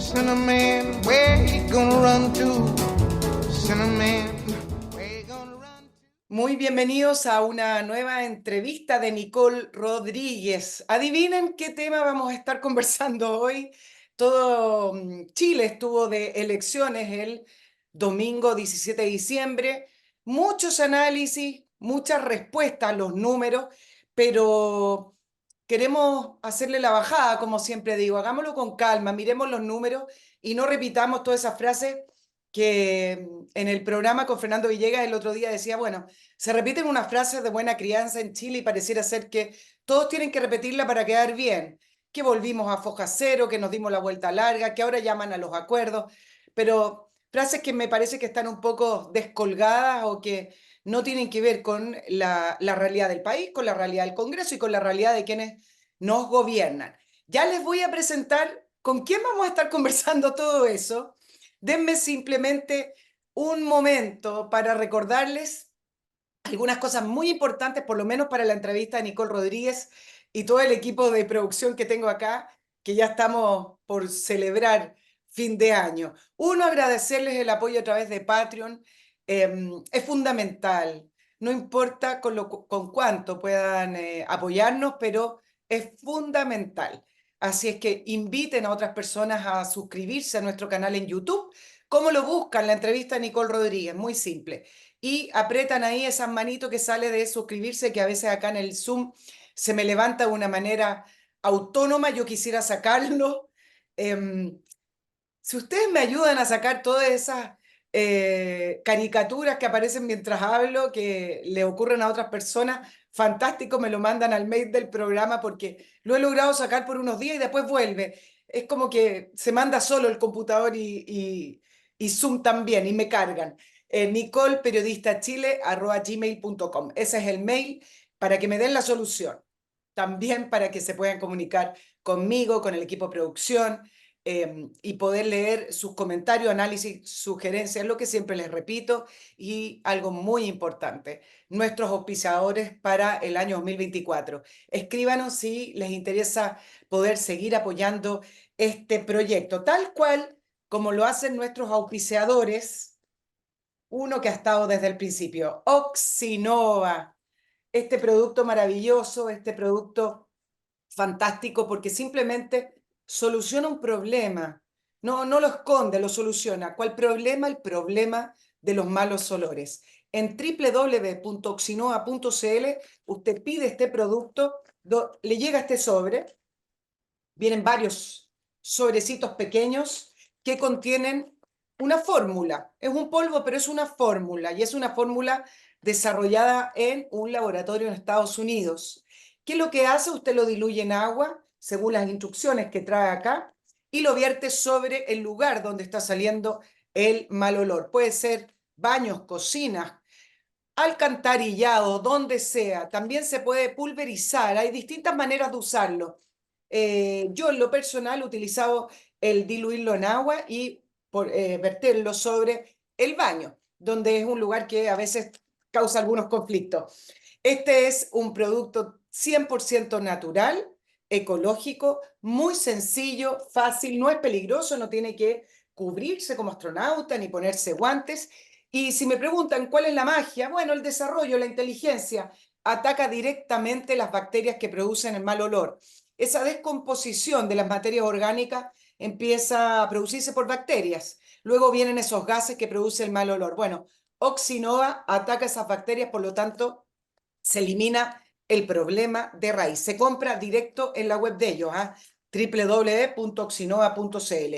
Cinnamon, where you gonna run to? Cinnamon, where you gonna run to? Muy bienvenidos a una nueva entrevista de Nicole Rodríguez. Adivinen qué tema vamos a estar conversando hoy. Todo Chile estuvo de elecciones el domingo 17 de diciembre. Muchos análisis, muchas respuestas a los números, pero queremos hacerle la bajada, como siempre digo. Hagámoslo con calma, miremos los números y no repitamos todas esas frases que en el programa con Fernando Villegas el otro día decía, bueno, se repiten unas frases de buena crianza en Chile y pareciera ser que todos tienen que repetirla para quedar bien, que volvimos a foja cero, que nos dimos la vuelta larga, que ahora llaman a los acuerdos, pero frases que me parece que están un poco descolgadas o que no tienen que ver con la realidad del país, con la realidad del Congreso y con la realidad de quienes nos gobiernan. Ya les voy a presentar con quién vamos a estar conversando todo eso. Denme simplemente un momento para recordarles algunas cosas muy importantes, por lo menos para la entrevista de Nicole Rodríguez y todo el equipo de producción que tengo acá, que ya estamos por celebrar fin de año. Uno, agradecerles el apoyo a través de Patreon. Es fundamental, no importa con cuánto puedan apoyarnos, pero es fundamental. Así es que inviten a otras personas a suscribirse a nuestro canal en YouTube. ¿Cómo lo buscan? La entrevista de Nicole Rodríguez, muy simple. Y apretan ahí esas manitos que sale de suscribirse, que a veces acá en el Zoom se me levanta de una manera autónoma. Yo quisiera sacarlo. Si ustedes me ayudan a sacar todas esas caricaturas que aparecen mientras hablo, que le ocurren a otras personas, fantástico, me lo mandan al mail del programa porque lo he logrado sacar por unos días y después vuelve. Es como que se manda solo el computador y Zoom también, y me cargan. nicolperiodistachile@gmail.com. Ese es el mail para que me den la solución. También para que se puedan comunicar conmigo, con el equipo de producción, y poder leer sus comentarios, análisis, sugerencias, lo que siempre les repito, y algo muy importante, nuestros auspiciadores para el año 2024. Escríbanos si les interesa poder seguir apoyando este proyecto, tal cual como lo hacen nuestros auspiciadores, uno que ha estado desde el principio, Oxinova, este producto maravilloso, este producto fantástico porque simplemente soluciona un problema. No lo esconde, lo soluciona. ¿Cuál problema? El problema de los malos olores. En www.oxinoa.cl usted pide este producto, le llega este sobre, vienen varios sobrecitos pequeños que contienen una fórmula. Es un polvo, pero es una fórmula, y es una fórmula desarrollada en un laboratorio en Estados Unidos. ¿Qué es lo que hace? Usted lo diluye en agua, según las instrucciones que trae acá, y lo vierte sobre el lugar donde está saliendo el mal olor. Puede ser baños, cocinas, alcantarillado, donde sea. También se puede pulverizar. Hay distintas maneras de usarlo. Yo en lo personal he utilizado el diluirlo en agua y verterlo sobre el baño, donde es un lugar que a veces causa algunos conflictos. Este es un producto 100% natural, ecológico, muy sencillo, fácil, no es peligroso, no tiene que cubrirse como astronauta ni ponerse guantes. Y si me preguntan cuál es la magia, bueno, el desarrollo, la inteligencia, ataca directamente las bacterias que producen el mal olor. Esa descomposición de las materias orgánicas empieza a producirse por bacterias. Luego vienen esos gases que producen el mal olor. Bueno, Oxinova ataca esas bacterias, por lo tanto, se elimina el problema de raíz. Se compra directo en la web de ellos, www.oxinova.cl.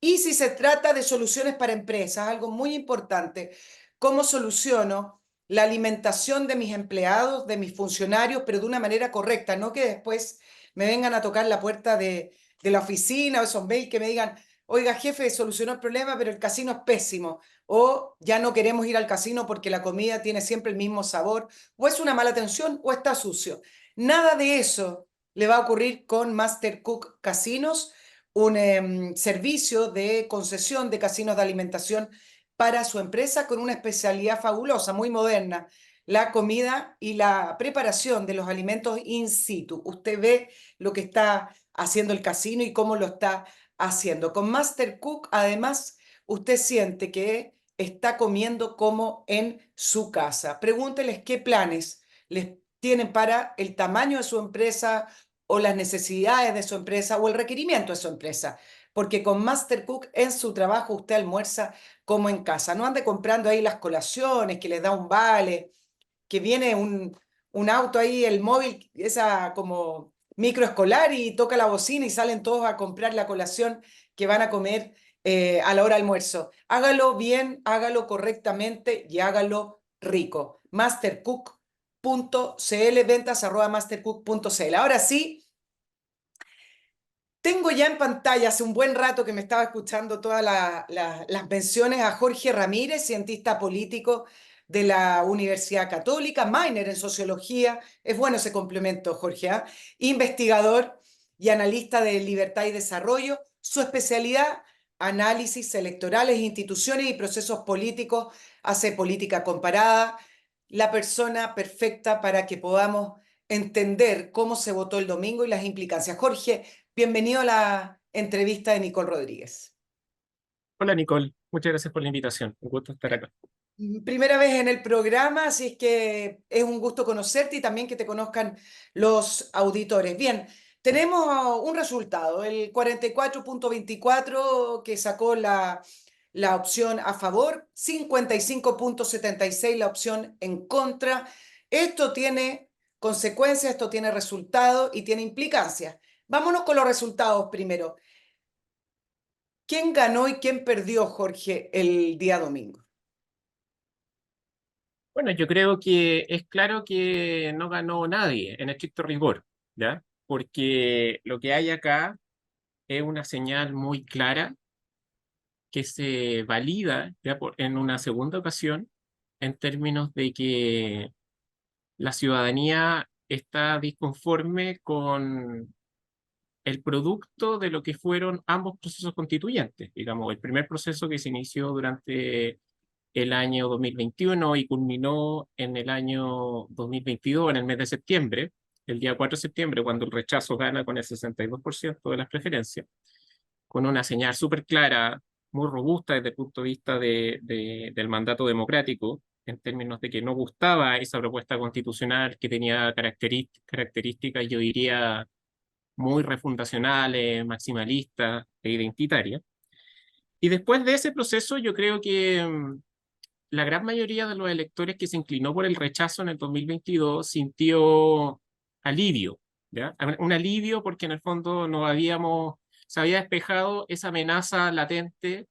Y si se trata de soluciones para empresas, algo muy importante, ¿cómo soluciono la alimentación de mis empleados, de mis funcionarios, pero de una manera correcta? No que después me vengan a tocar la puerta de la oficina o esos mails que me digan, oiga, jefe, solucionó el problema, pero el casino es pésimo. O ya no queremos ir al casino porque la comida tiene siempre el mismo sabor, o es una mala atención o está sucio. Nada de eso le va a ocurrir con Master Cook Casinos, un servicio de concesión de casinos de alimentación para su empresa con una especialidad fabulosa, muy moderna, la comida y la preparación de los alimentos in situ. Usted ve lo que está haciendo el casino y cómo lo está haciendo. Con Master Cook, además, usted siente que está comiendo como en su casa. Pregúnteles qué planes les tienen para el tamaño de su empresa o las necesidades de su empresa o el requerimiento de su empresa. Porque con Master Cook en su trabajo usted almuerza como en casa. No ande comprando ahí las colaciones que les da un vale, que viene un auto ahí, el móvil, esa como microescolar y toca la bocina y salen todos a comprar la colación que van a comer a la hora de almuerzo. Hágalo bien, hágalo correctamente y hágalo rico. Mastercook.cl, ventas@mastercook.cl. Ahora sí, tengo ya en pantalla hace un buen rato que me estaba escuchando todas las menciones a Jorge Ramírez, cientista político de la Universidad Católica, minor en sociología. Es bueno ese complemento, Jorge, ¿ah? Investigador y analista de libertad y desarrollo. Su especialidad, análisis electorales, instituciones y procesos políticos. Hace política comparada. La persona perfecta para que podamos entender cómo se votó el domingo y las implicancias. Jorge, bienvenido a la entrevista de Nicole Rodríguez. Hola Nicole, muchas gracias por la invitación. Un gusto estar acá. Primera vez en el programa, así es que es un gusto conocerte y también que te conozcan los auditores. Bien, tenemos un resultado, el 44,24 que sacó la opción a favor, 55,76 la opción en contra. Esto tiene consecuencias, esto tiene resultado y tiene implicancias. Vámonos con los resultados primero. ¿Quién ganó y quién perdió, Jorge, el día domingo? Bueno, yo creo que es claro que no ganó nadie en estricto rigor, ¿ya? Porque lo que hay acá es una señal muy clara que se valida ya en una segunda ocasión en términos de que la ciudadanía está disconforme con el producto de lo que fueron ambos procesos constituyentes. Digamos, el primer proceso que se inició durante el año 2021 y culminó en el año 2022, en el mes de septiembre, el día 4 de septiembre, cuando el rechazo gana con el 62% de las preferencias, con una señal súper clara, muy robusta desde el punto de vista del mandato democrático, en términos de que no gustaba esa propuesta constitucional que tenía características, yo diría, muy refundacionales, maximalistas e identitarias. Y después de ese proceso, yo creo que la gran mayoría de los electores que se inclinó por el rechazo en el 2022 sintió alivio, ¿ya? Un alivio porque en el fondo se había despejado esa amenaza latente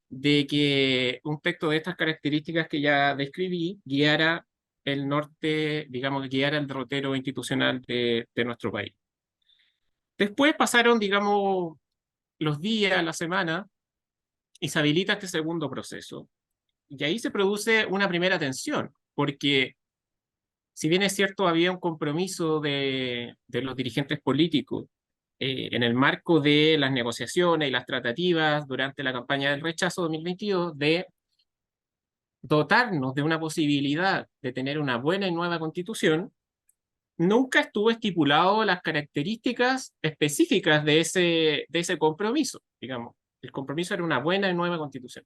de que un texto de estas características que ya describí guiara el norte, digamos, guiara el derrotero institucional de nuestro país. Después pasaron, digamos, los días, la semana, y se habilita este segundo proceso. Y ahí se produce una primera tensión, porque si bien es cierto, había un compromiso de los dirigentes políticos en el marco de las negociaciones y las tratativas durante la campaña del rechazo 2022 de dotarnos de una posibilidad de tener una buena y nueva constitución, nunca estuvo estipulado las características específicas de ese compromiso, digamos. El compromiso era una buena y nueva constitución.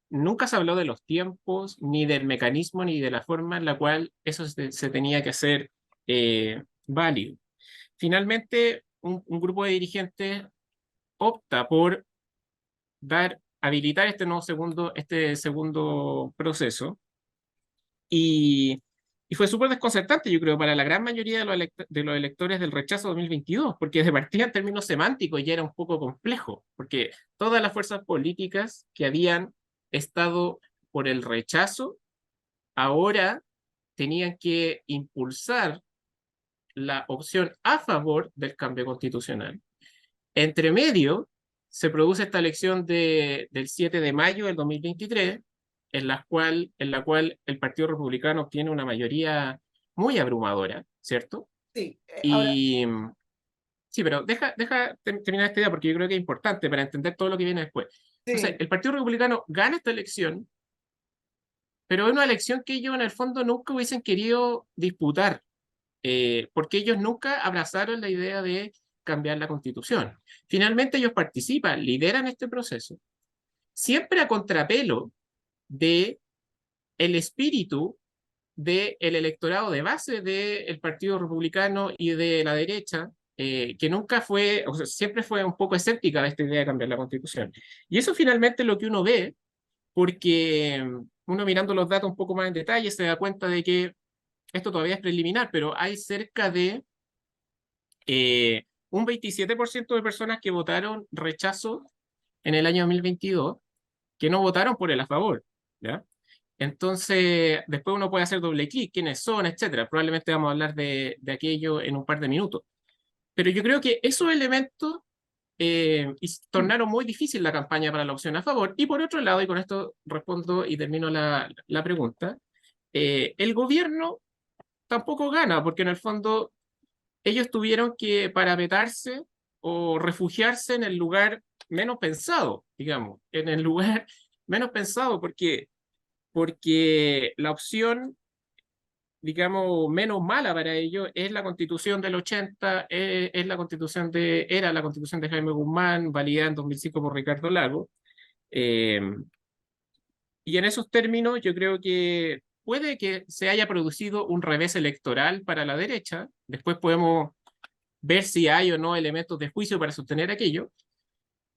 Nunca se habló de los tiempos, ni del mecanismo, ni de la forma en la cual eso se tenía que hacer válido. Finalmente, un grupo de dirigentes opta por habilitar este segundo proceso y fue súper desconcertante, yo creo, para la gran mayoría de los electores del rechazo 2022, porque de partida en términos semánticos ya era un poco complejo, porque todas las fuerzas políticas que habían estado por el rechazo ahora tenían que impulsar la opción a favor del cambio constitucional. Entre medio, se produce esta elección del 7 de mayo del 2023, en la cual el Partido Republicano obtiene una mayoría muy abrumadora, ¿cierto? Sí, ahora, Y sí, pero deja terminar esta idea porque yo creo que es importante para entender todo lo que viene después. Entonces, sí, el Partido Republicano gana esta elección, pero es una elección que ellos en el fondo nunca hubiesen querido disputar, porque ellos nunca abrazaron la idea de cambiar la Constitución. Finalmente ellos participan, lideran este proceso, siempre a contrapelo de el espíritu del electorado de base del Partido Republicano y de la derecha, que nunca fue, o sea, siempre fue un poco escéptica de esta idea de cambiar la Constitución. Y eso finalmente es lo que uno ve, porque uno mirando los datos un poco más en detalle se da cuenta de que esto todavía es preliminar, pero hay cerca de un 27% de personas que votaron rechazo en el año 2022, que no votaron por el a favor, ¿ya? Entonces, después uno puede hacer doble clic, quiénes son, etcétera. Probablemente vamos a hablar de aquello en un par de minutos. Pero yo creo que esos elementos tornaron muy difícil la campaña para la opción a favor. Y por otro lado, y con esto respondo y termino la pregunta, el gobierno tampoco gana, porque en el fondo ellos tuvieron que parapetarse o refugiarse en el lugar menos pensado, digamos, en el lugar menos pensado, porque la opción, digamos, menos mala para ellos es la Constitución del 80, es la Constitución era la Constitución de Jaime Guzmán, validada en 2005 por Ricardo Lago. Eh, y en esos términos yo creo que puede que se haya producido un revés electoral para la derecha. Después podemos ver si hay o no elementos de juicio para sostener aquello,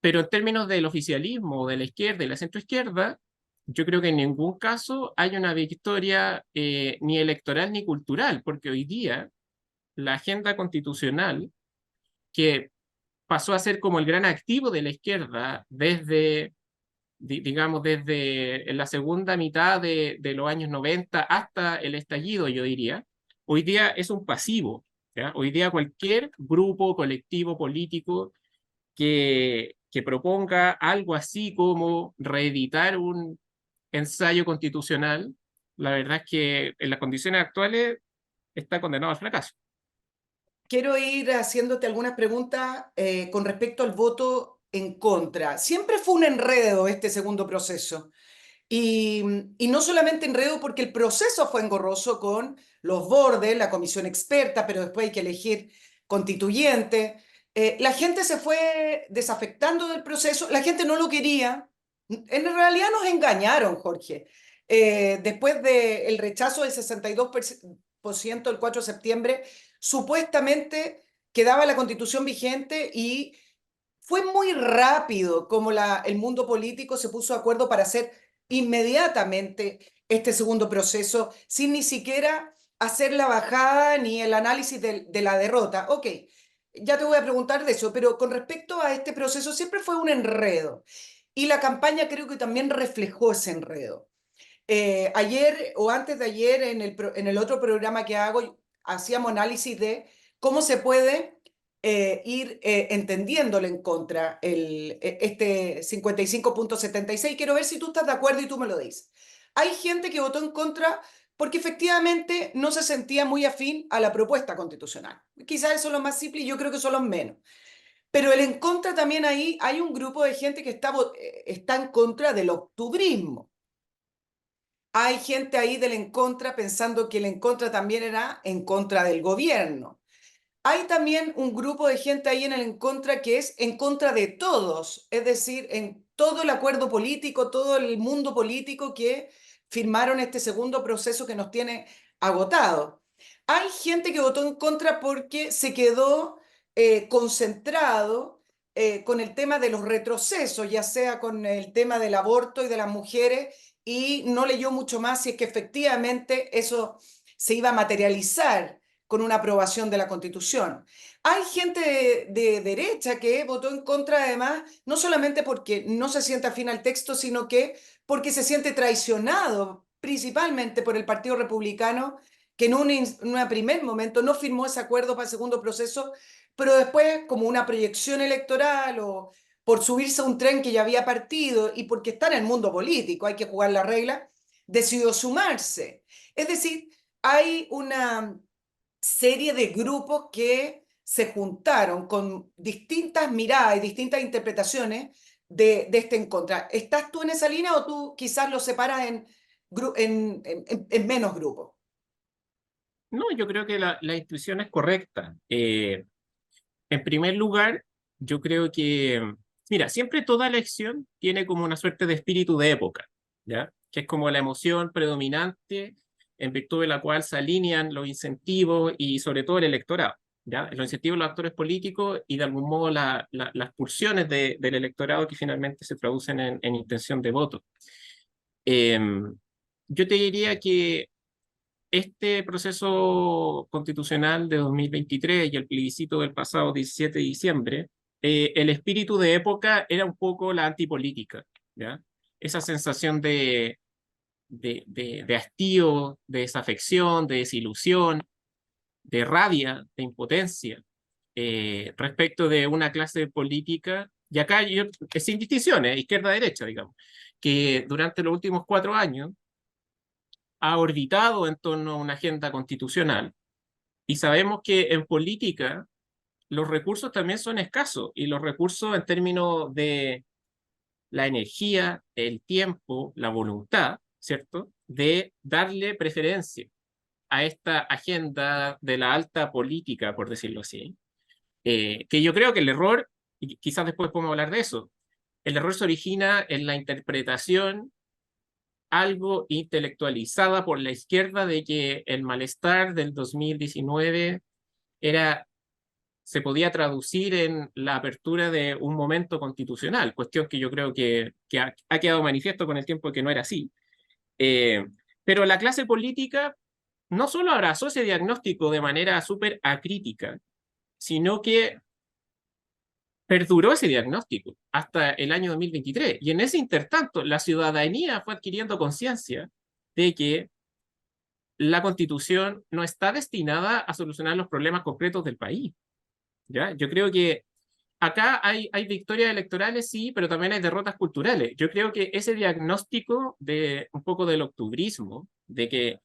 pero en términos del oficialismo, de la izquierda y la centroizquierda, yo creo que en ningún caso hay una victoria ni electoral ni cultural, porque hoy día la agenda constitucional, que pasó a ser como el gran activo de la izquierda desde, digamos, desde la segunda mitad de los años 90 hasta el estallido, yo diría, hoy día es un pasivo, ¿ya? Hoy día cualquier grupo, colectivo, político que proponga algo así como reeditar un ensayo constitucional, la verdad es que en las condiciones actuales está condenado al fracaso. Quiero ir haciéndote algunas preguntas con respecto al voto en contra. Siempre fue un enredo este segundo proceso. Y, y no solamente enredo porque el proceso fue engorroso con los bordes, la comisión experta, pero después hay que elegir constituyente. La gente se fue desafectando del proceso, la gente no lo quería. En realidad nos engañaron, Jorge. Después del rechazo del 62% el 4 de septiembre, supuestamente quedaba la constitución vigente y fue muy rápido como el mundo político se puso de acuerdo para hacer inmediatamente este segundo proceso sin ni siquiera hacer la bajada ni el análisis de la derrota. Ok, ya te voy a preguntar de eso, pero con respecto a este proceso siempre fue un enredo y la campaña creo que también reflejó ese enredo. Ayer o antes de ayer en el otro programa que hago hacíamos análisis de cómo se puede ir entendiéndole en contra este 55,76. Quiero ver si tú estás de acuerdo y tú me lo dices. Hay gente que votó en contra porque efectivamente no se sentía muy afín a la propuesta constitucional. Quizás eso es lo más simple y yo creo que son los menos. Pero el en contra también ahí hay un grupo de gente que está en contra del octubrismo. Hay gente ahí del en contra pensando que el en contra también era en contra del gobierno. Hay también un grupo de gente ahí en el en contra que es en contra de todos, es decir, en todo el acuerdo político, todo el mundo político que firmaron este segundo proceso que nos tiene agotado. Hay gente que votó en contra porque se quedó concentrado con el tema de los retrocesos, ya sea con el tema del aborto y de las mujeres, y no leyó mucho más si es que efectivamente eso se iba a materializar con una aprobación de la Constitución. Hay gente de derecha que votó en contra, además, no solamente porque no se siente afín al texto, sino que porque se siente traicionado, principalmente por el Partido Republicano, que en un primer momento no firmó ese acuerdo para el segundo proceso, pero después, como una proyección electoral o por subirse a un tren que ya había partido y porque está en el mundo político, hay que jugar la regla, decidió sumarse. Es decir, hay una serie de grupos que se juntaron con distintas miradas y distintas interpretaciones de este en contra. ¿Estás tú en esa línea o tú quizás lo separas en menos grupos? No, yo creo que la intuición es correcta. En primer lugar, yo creo que, mira, siempre toda elección tiene como una suerte de espíritu de época, ¿ya? Que es como la emoción predominante en virtud de la cual se alinean los incentivos y sobre todo el electorado, ¿ya? Los incentivos de los actores políticos y de algún modo las pulsiones del electorado que finalmente se traducen en intención de voto. Yo te diría que este proceso constitucional de 2023 y el plebiscito del pasado 17 de diciembre, el espíritu de época era un poco la antipolítica, ¿ya? Esa sensación de hastío, de desafección, de desilusión, de rabia, de impotencia, respecto de una clase política, y acá yo, sin distinciones, izquierda-derecha, digamos, que durante los últimos 4 años ha orbitado en torno a una agenda constitucional. Y sabemos que en política los recursos también son escasos, y los recursos en términos de la energía, el tiempo, la voluntad, ¿cierto? De darle preferencia a esta agenda de la alta política, por decirlo así, que yo creo que el error, y quizás después podemos hablar de eso, el error se origina en la interpretación algo intelectualizada por la izquierda de que el malestar del 2019 era, se podía traducir en la apertura de un momento constitucional, cuestión que yo creo que ha quedado manifiesto con el tiempo que no era así. Pero la clase política no solo abrazó ese diagnóstico de manera súper acrítica, sino que perduró ese diagnóstico hasta el año 2023. Y en ese intertanto, la ciudadanía fue adquiriendo conciencia de que la Constitución no está destinada a solucionar los problemas concretos del país, ¿ya? Yo creo que acá hay victorias electorales, sí, pero también hay derrotas culturales. Yo creo que ese diagnóstico de un poco del octubrismo, de que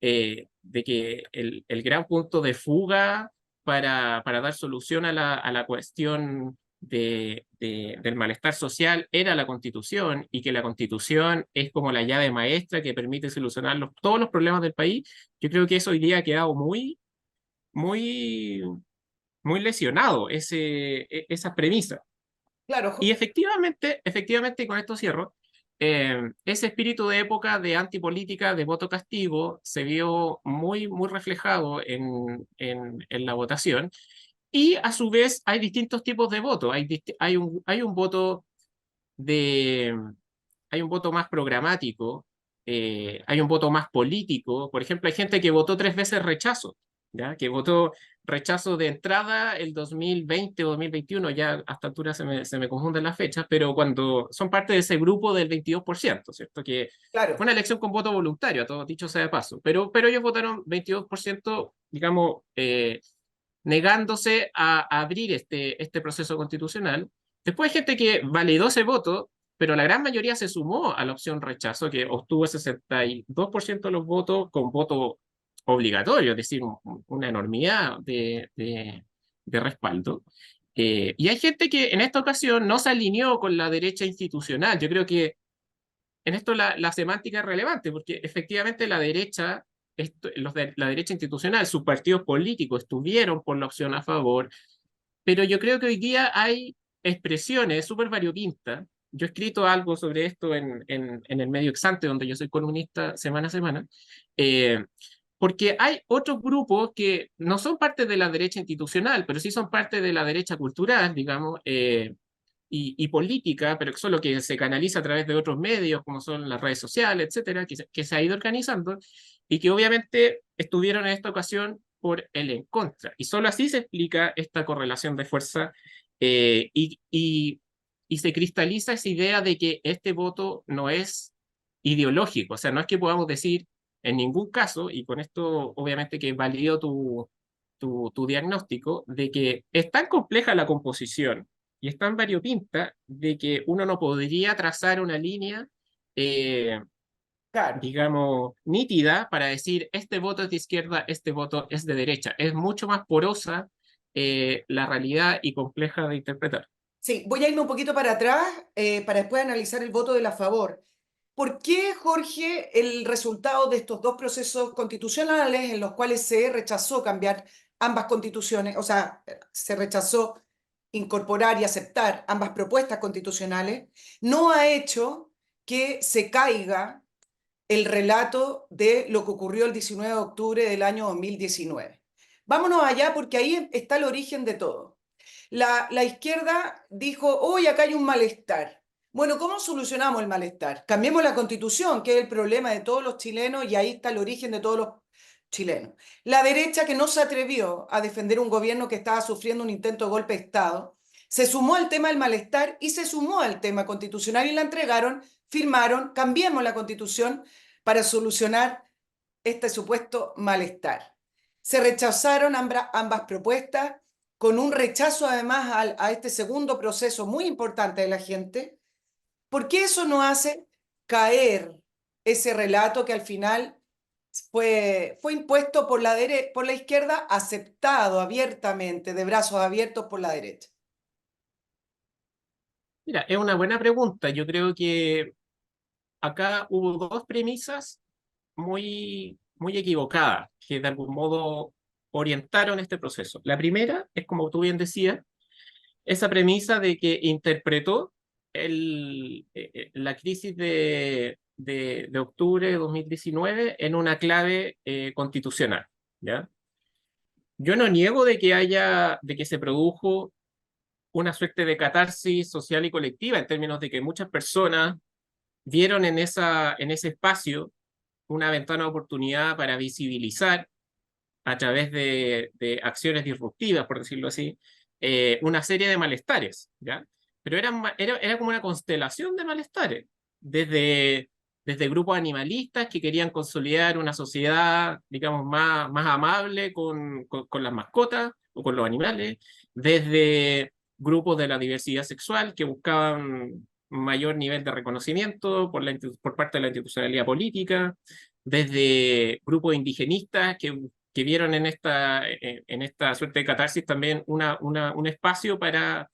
el gran punto de fuga para dar solución a la cuestión del malestar social era la Constitución, y que la Constitución es como la llave maestra que permite solucionar todos los problemas del país. Yo creo que eso hoy día ha quedado muy, muy lesionado, esa premisa. Claro, Y efectivamente, y con esto cierro, ese espíritu de época de antipolítica, de voto castigo, se vio muy reflejado en la votación. Y a su vez hay distintos tipos de voto. Hay un voto de, hay un voto más programático, hay un voto más político. Por ejemplo, hay gente que votó 3 veces rechazo, ¿ya? Que votó rechazo de entrada el 2020 o 2021, ya a esta altura se me confunden las fechas, pero cuando son parte de ese grupo del 22%, ¿cierto? Que fue claro. una elección con voto voluntario, a todo dicho sea de paso, pero ellos votaron 22%, digamos, negándose a abrir este proceso constitucional. Después hay gente que validó ese voto, pero la gran mayoría se sumó a la opción rechazo, que obtuvo el 62% de los votos con voto obligatorio, es decir, una enormidad de respaldo. Y hay gente que en esta ocasión no se alineó con la derecha institucional. Yo creo que en esto la semántica es relevante, porque efectivamente la derecha, los de la derecha institucional, sus partidos políticos estuvieron por la opción a favor, pero yo creo que hoy día hay expresiones súper variopintas. Yo he escrito algo sobre esto en el medio Exante, donde yo soy columnista semana a semana, eh, porque hay otros grupos que no son parte de la derecha institucional, pero sí son parte de la derecha cultural, digamos, y política, pero que solo que se canaliza a través de otros medios, como son las redes sociales, etcétera, que se ha ido organizando, y que obviamente estuvieron en esta ocasión por el en contra. Y solo así se explica esta correlación de fuerza, y se cristaliza esa idea de que este voto no es ideológico. O sea, no es que podamos decir en ningún caso, y con esto obviamente que valido tu diagnóstico, de que es tan compleja la composición y es tan variopinta de que uno no podría trazar una línea, eh, Claro. digamos, nítida para decir este voto es de izquierda, este voto es de derecha. Es mucho más porosa, la realidad, y compleja de interpretar. Sí, voy a irme un poquito para atrás para después analizar el voto de la favor. ¿Por qué, Jorge, el resultado de estos dos procesos constitucionales en los cuales se rechazó cambiar ambas constituciones, o sea, se rechazó incorporar y aceptar ambas propuestas constitucionales, no ha hecho que se caiga el relato de lo que ocurrió el 19 de octubre del año 2019. Vámonos allá porque ahí está el origen de todo. La izquierda dijo, hoy acá hay un malestar. Bueno, ¿cómo solucionamos el malestar? Cambiemos la constitución, que es el problema de todos los chilenos, y ahí está el origen de todos los chilenos. La derecha, que no se atrevió a defender un gobierno que estaba sufriendo un intento de golpe de Estado, se sumó al tema del malestar y se sumó al tema constitucional y la entregaron, firmaron, cambiemos la constitución para solucionar este supuesto malestar. Se rechazaron ambas propuestas con un rechazo además a este segundo proceso muy importante de la gente, porque eso no hace caer ese relato que al final fue impuesto por por la izquierda, aceptado abiertamente, de brazos abiertos por la derecha. Mira, es una buena pregunta. Yo creo que acá hubo dos premisas muy equivocadas que de algún modo orientaron este proceso. La primera es, como tú bien decías, esa premisa de que interpretó la crisis de octubre de 2019 en una clave constitucional, ¿ya? Yo no niego de que se produjo una suerte de catarsis social y colectiva en términos de que muchas personas vieron en ese espacio una ventana de oportunidad para visibilizar a través de acciones disruptivas, por decirlo así, una serie de malestares, ¿ya? Pero era como una constelación de malestares, desde grupos animalistas que querían consolidar una sociedad, digamos, más amable con las mascotas o con los animales, desde grupos de la diversidad sexual que buscaban mayor nivel de reconocimiento por parte de la institucionalidad política, desde grupos indigenistas que vieron en esta suerte de catarsis también un espacio para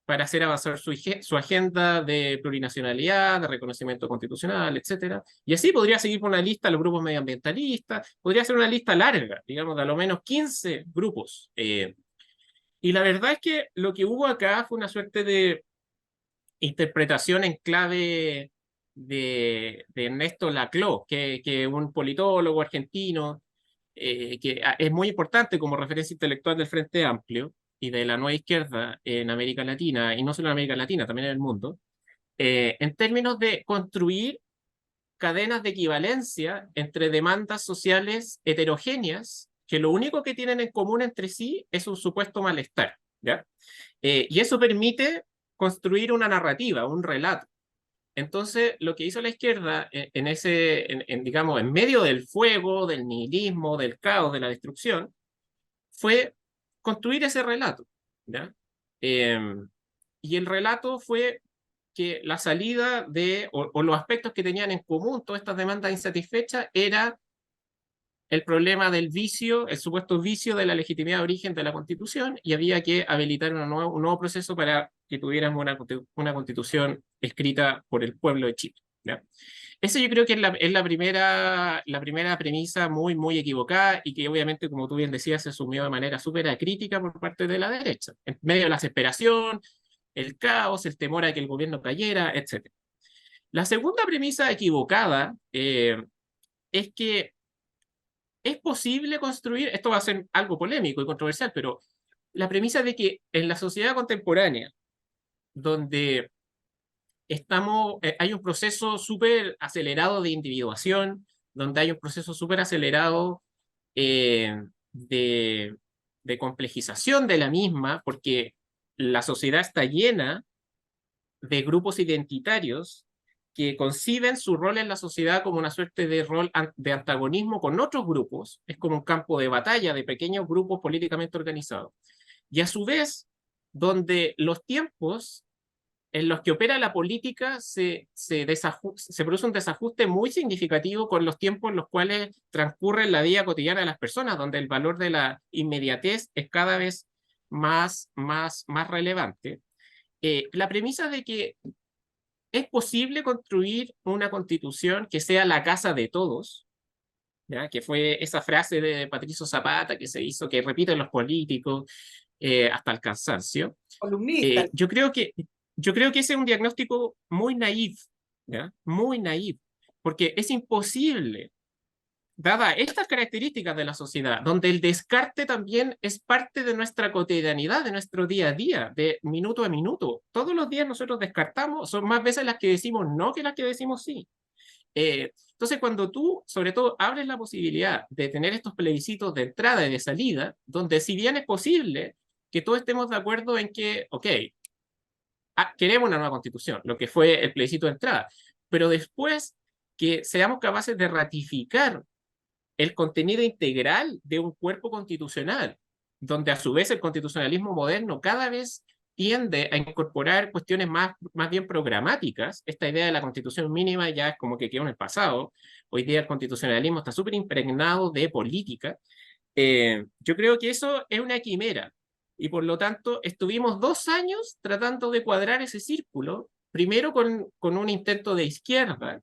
hacer avanzar su agenda de plurinacionalidad, de reconocimiento constitucional, etcétera. Y así podría seguir por una lista los grupos medioambientalistas, podría ser una lista larga, digamos, de a lo menos 15 grupos. Y la verdad es que lo que hubo acá fue una suerte de interpretación en clave de Ernesto Laclau, que es un politólogo argentino, que es muy importante como referencia intelectual del Frente Amplio y de la nueva izquierda en América Latina, y no solo en América Latina, también en el mundo, en términos de construir cadenas de equivalencia entre demandas sociales heterogéneas que lo único que tienen en común entre sí es un supuesto malestar, ¿ya? Y eso permite construir una narrativa, un relato. Entonces, lo que hizo la izquierda digamos, en medio del fuego, del nihilismo, del caos, de la destrucción, fue construir ese relato, ¿ya? Y el relato fue que la salida o los aspectos que tenían en común todas estas demandas insatisfechas era el problema del vicio, el supuesto vicio de la legitimidad de origen de la Constitución, y había que habilitar un nuevo proceso para que tuviéramos una Constitución escrita por el pueblo de Chile, ¿ya? Esa yo creo que es la primera premisa muy equivocada y que obviamente, como tú bien decías, se asumió de manera súper acrítica por parte de la derecha, en medio de la desesperación, el caos, el temor a que el gobierno cayera, etc. La segunda premisa equivocada es que es posible construir, esto va a ser algo polémico y controversial, pero la premisa de que en la sociedad contemporánea, donde hay un proceso súper acelerado de individuación, donde hay un proceso súper acelerado eh, de, de complejización de la misma, porque la sociedad está llena de grupos identitarios que conciben su rol en la sociedad como una suerte de rol de antagonismo con otros grupos, es como un campo de batalla de pequeños grupos políticamente organizados. Y a su vez, donde los tiempos en los que opera la política se produce un desajuste muy significativo con los tiempos en los cuales transcurre la vida cotidiana de las personas, donde el valor de la inmediatez es cada vez más relevante. La premisa de que es posible construir una constitución que sea la casa de todos, ¿ya? Que fue esa frase de Patricio Zapata que se hizo, que repiten los políticos hasta el cansancio. Columnista. Yo creo que ese es un diagnóstico muy naif, ¿ya? Muy naif, porque es imposible, dada estas características de la sociedad, donde el descarte también es parte de nuestra cotidianidad, de nuestro día a día, de minuto a minuto. Todos los días nosotros descartamos, son más veces las que decimos no que las que decimos sí. Entonces, cuando tú, sobre todo, abres la posibilidad de tener estos plebiscitos de entrada y de salida, donde si bien es posible que todos estemos de acuerdo en que, ok, queremos una nueva constitución, lo que fue el plebiscito de entrada, pero después que seamos capaces de ratificar el contenido integral de un cuerpo constitucional, donde a su vez el constitucionalismo moderno cada vez tiende a incorporar cuestiones más bien programáticas. Esta idea de la constitución mínima ya es como que quedó en el pasado. Hoy día el constitucionalismo está súper impregnado de política. Yo creo que eso es una quimera y por lo tanto estuvimos 2 años tratando de cuadrar ese círculo, primero con un intento de izquierda,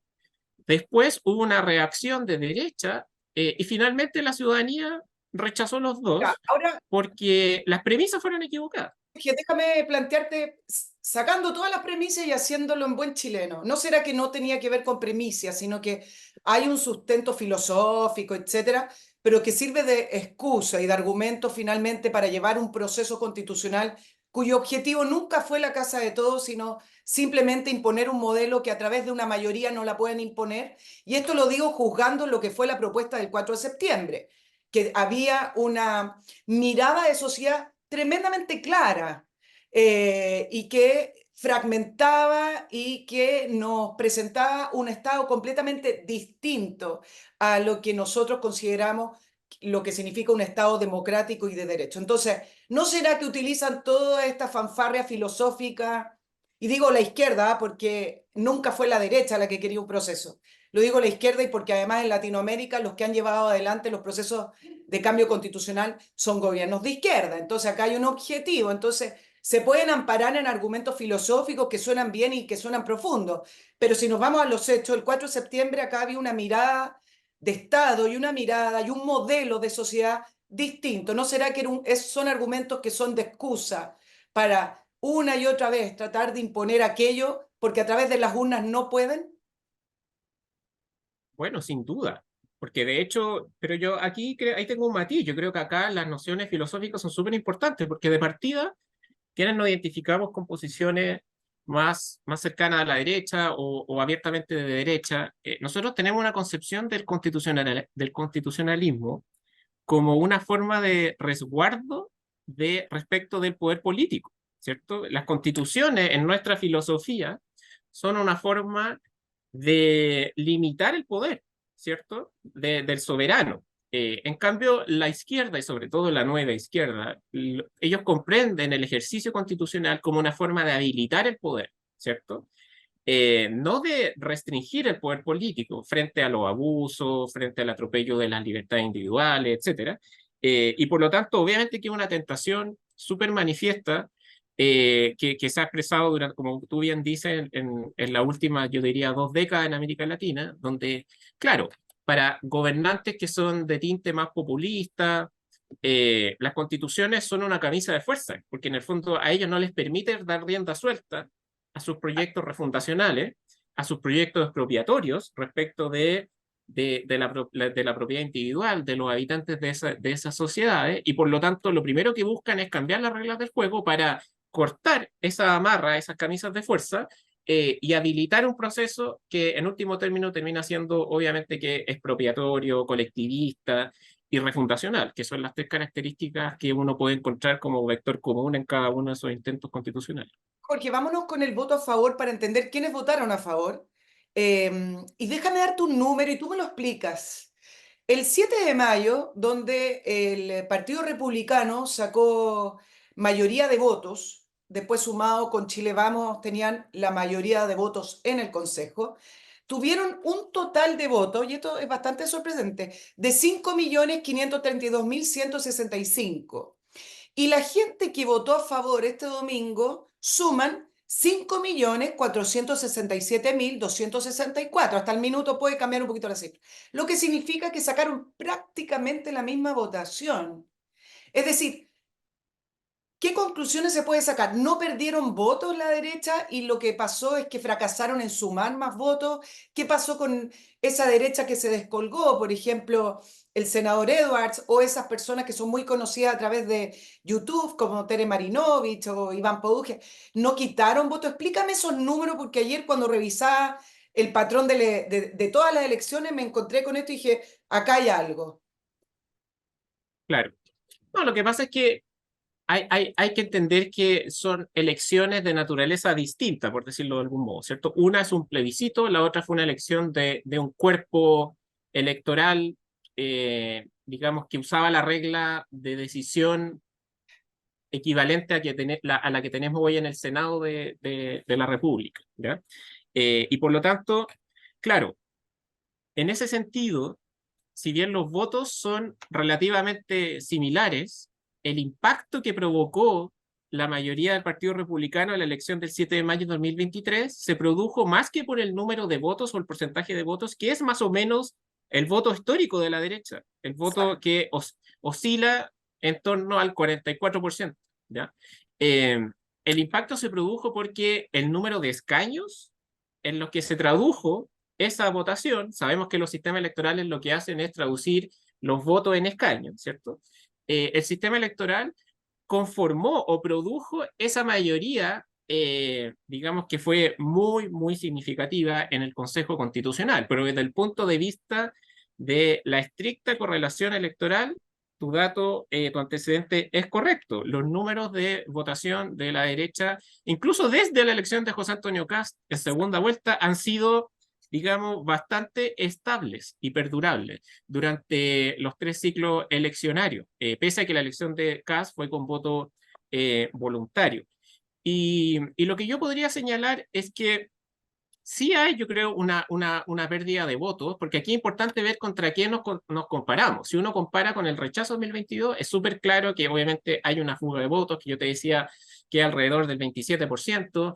después hubo una reacción de derecha y finalmente la ciudadanía rechazó los Ya, dos ahora, porque las premisas fueron equivocadas. Jorge, déjame plantearte, sacando todas las premisas y haciéndolo en buen chileno. ¿No será que no tenía que ver con premisas, sino que hay un sustento filosófico, etcétera, pero que sirve de excusa y de argumento finalmente para llevar un proceso constitucional cuyo objetivo nunca fue la casa de todos, sino simplemente imponer un modelo que a través de una mayoría no la pueden imponer? Y esto lo digo juzgando lo que fue la propuesta del 4 de septiembre, que había una mirada de sociedad tremendamente clara y que fragmentaba y que nos presentaba un Estado completamente distinto a lo que nosotros consideramos lo que significa un Estado democrático y de derecho. Entonces, ¿no será que utilizan toda esta fanfarria filosófica? Y digo la izquierda porque nunca fue la derecha la que quería un proceso. Lo digo la izquierda y porque además en Latinoamérica los que han llevado adelante los procesos de cambio constitucional son gobiernos de izquierda. Entonces acá hay un objetivo. Entonces se pueden amparar en argumentos filosóficos que suenan bien y que suenan profundos. Pero si nos vamos a los hechos, el 4 de septiembre acá había una mirada de Estado y una mirada y un modelo de sociedad distinto. ¿No será que son argumentos que son de excusa para una y otra vez tratar de imponer aquello porque a través de las urnas no pueden? Bueno, sin duda, porque de hecho, pero yo aquí ahí tengo un matiz, yo creo que acá las nociones filosóficas son súper importantes, porque de partida, quienes nos identificamos con posiciones más cercanas a la derecha o abiertamente de derecha, nosotros tenemos una concepción del constitucionalismo como una forma de resguardo respecto del poder político, ¿cierto? Las constituciones en nuestra filosofía son una forma de limitar el poder, ¿cierto? Del soberano. En cambio, la izquierda y sobre todo la nueva izquierda, ellos comprenden el ejercicio constitucional como una forma de habilitar el poder, ¿cierto? No de restringir el poder político frente a los abusos, frente al atropello de las libertades individuales, etcétera. Y por lo tanto, obviamente que es una tentación súper manifiesta que se ha expresado durante, como tú bien dices, en la última, yo diría, 2 décadas en América Latina, donde, claro, para gobernantes que son de tinte más populista, las constituciones son una camisa de fuerza, porque en el fondo a ellos no les permite dar rienda suelta a sus proyectos refundacionales, a sus proyectos expropiatorios respecto de la propiedad individual de los habitantes de esas sociedades, y por lo tanto lo primero que buscan es cambiar las reglas del juego para cortar esa amarra, esas camisas de fuerza, y habilitar un proceso que en último término termina siendo obviamente que expropiatorio, colectivista y refundacional, que son las 3 características que uno puede encontrar como vector común en cada uno de esos intentos constitucionales. Jorge, vámonos con el voto a favor para entender quiénes votaron a favor. Y déjame darte un número y tú me lo explicas. El 7 de mayo, donde el Partido Republicano sacó mayoría de votos, después sumado con Chile Vamos, tenían la mayoría de votos en el Consejo, tuvieron un total de votos, y esto es bastante sorprendente, de 5.532.165. Y la gente que votó a favor este domingo suman 5.467.264. Hasta el minuto puede cambiar un poquito la cifra. Lo que significa que sacaron prácticamente la misma votación. Es decir, ¿qué conclusiones se puede sacar? No perdieron votos la derecha y lo que pasó es que fracasaron en sumar más votos. ¿Qué pasó con esa derecha que se descolgó? Por ejemplo, el senador Edwards o esas personas que son muy conocidas a través de YouTube, como Tere Marinovich o Iván Poduje, ¿no quitaron votos? Explícame esos números, porque ayer cuando revisaba el patrón de todas las elecciones me encontré con esto y dije, acá hay algo. Claro. No, lo que pasa es que hay que entender que son elecciones de naturaleza distinta, por decirlo de algún modo, ¿cierto? Una es un plebiscito, la otra fue una elección de un cuerpo electoral, digamos, que usaba la regla de decisión equivalente a la que tenemos hoy en el Senado de la República, ¿ya? Y por lo tanto, claro, en ese sentido, si bien los votos son relativamente similares, el impacto que provocó la mayoría del Partido Republicano en la elección del 7 de mayo de 2023 se produjo más que por el número de votos o el porcentaje de votos, que es más o menos el voto histórico de la derecha, el voto que oscila en torno al 44%, ¿ya? El impacto se produjo porque el número de escaños en los que se tradujo esa votación, sabemos que los sistemas electorales lo que hacen es traducir los votos en escaños, ¿cierto? El sistema electoral conformó o produjo esa mayoría, digamos que fue muy, muy significativa en el Consejo Constitucional, pero desde el punto de vista de la estricta correlación electoral, tu dato, tu antecedente es correcto. Los números de votación de la derecha, incluso desde la elección de José Antonio Kast en segunda vuelta, han sido, digamos, bastante estables y perdurables durante los 3 ciclos eleccionarios, pese a que la elección de Kast fue con voto voluntario. Y lo que yo podría señalar es que sí hay, yo creo, una pérdida de votos, porque aquí es importante ver contra quién nos comparamos. Si uno compara con el rechazo 2022, es súper claro que obviamente hay una fuga de votos, que yo te decía que alrededor del 27%.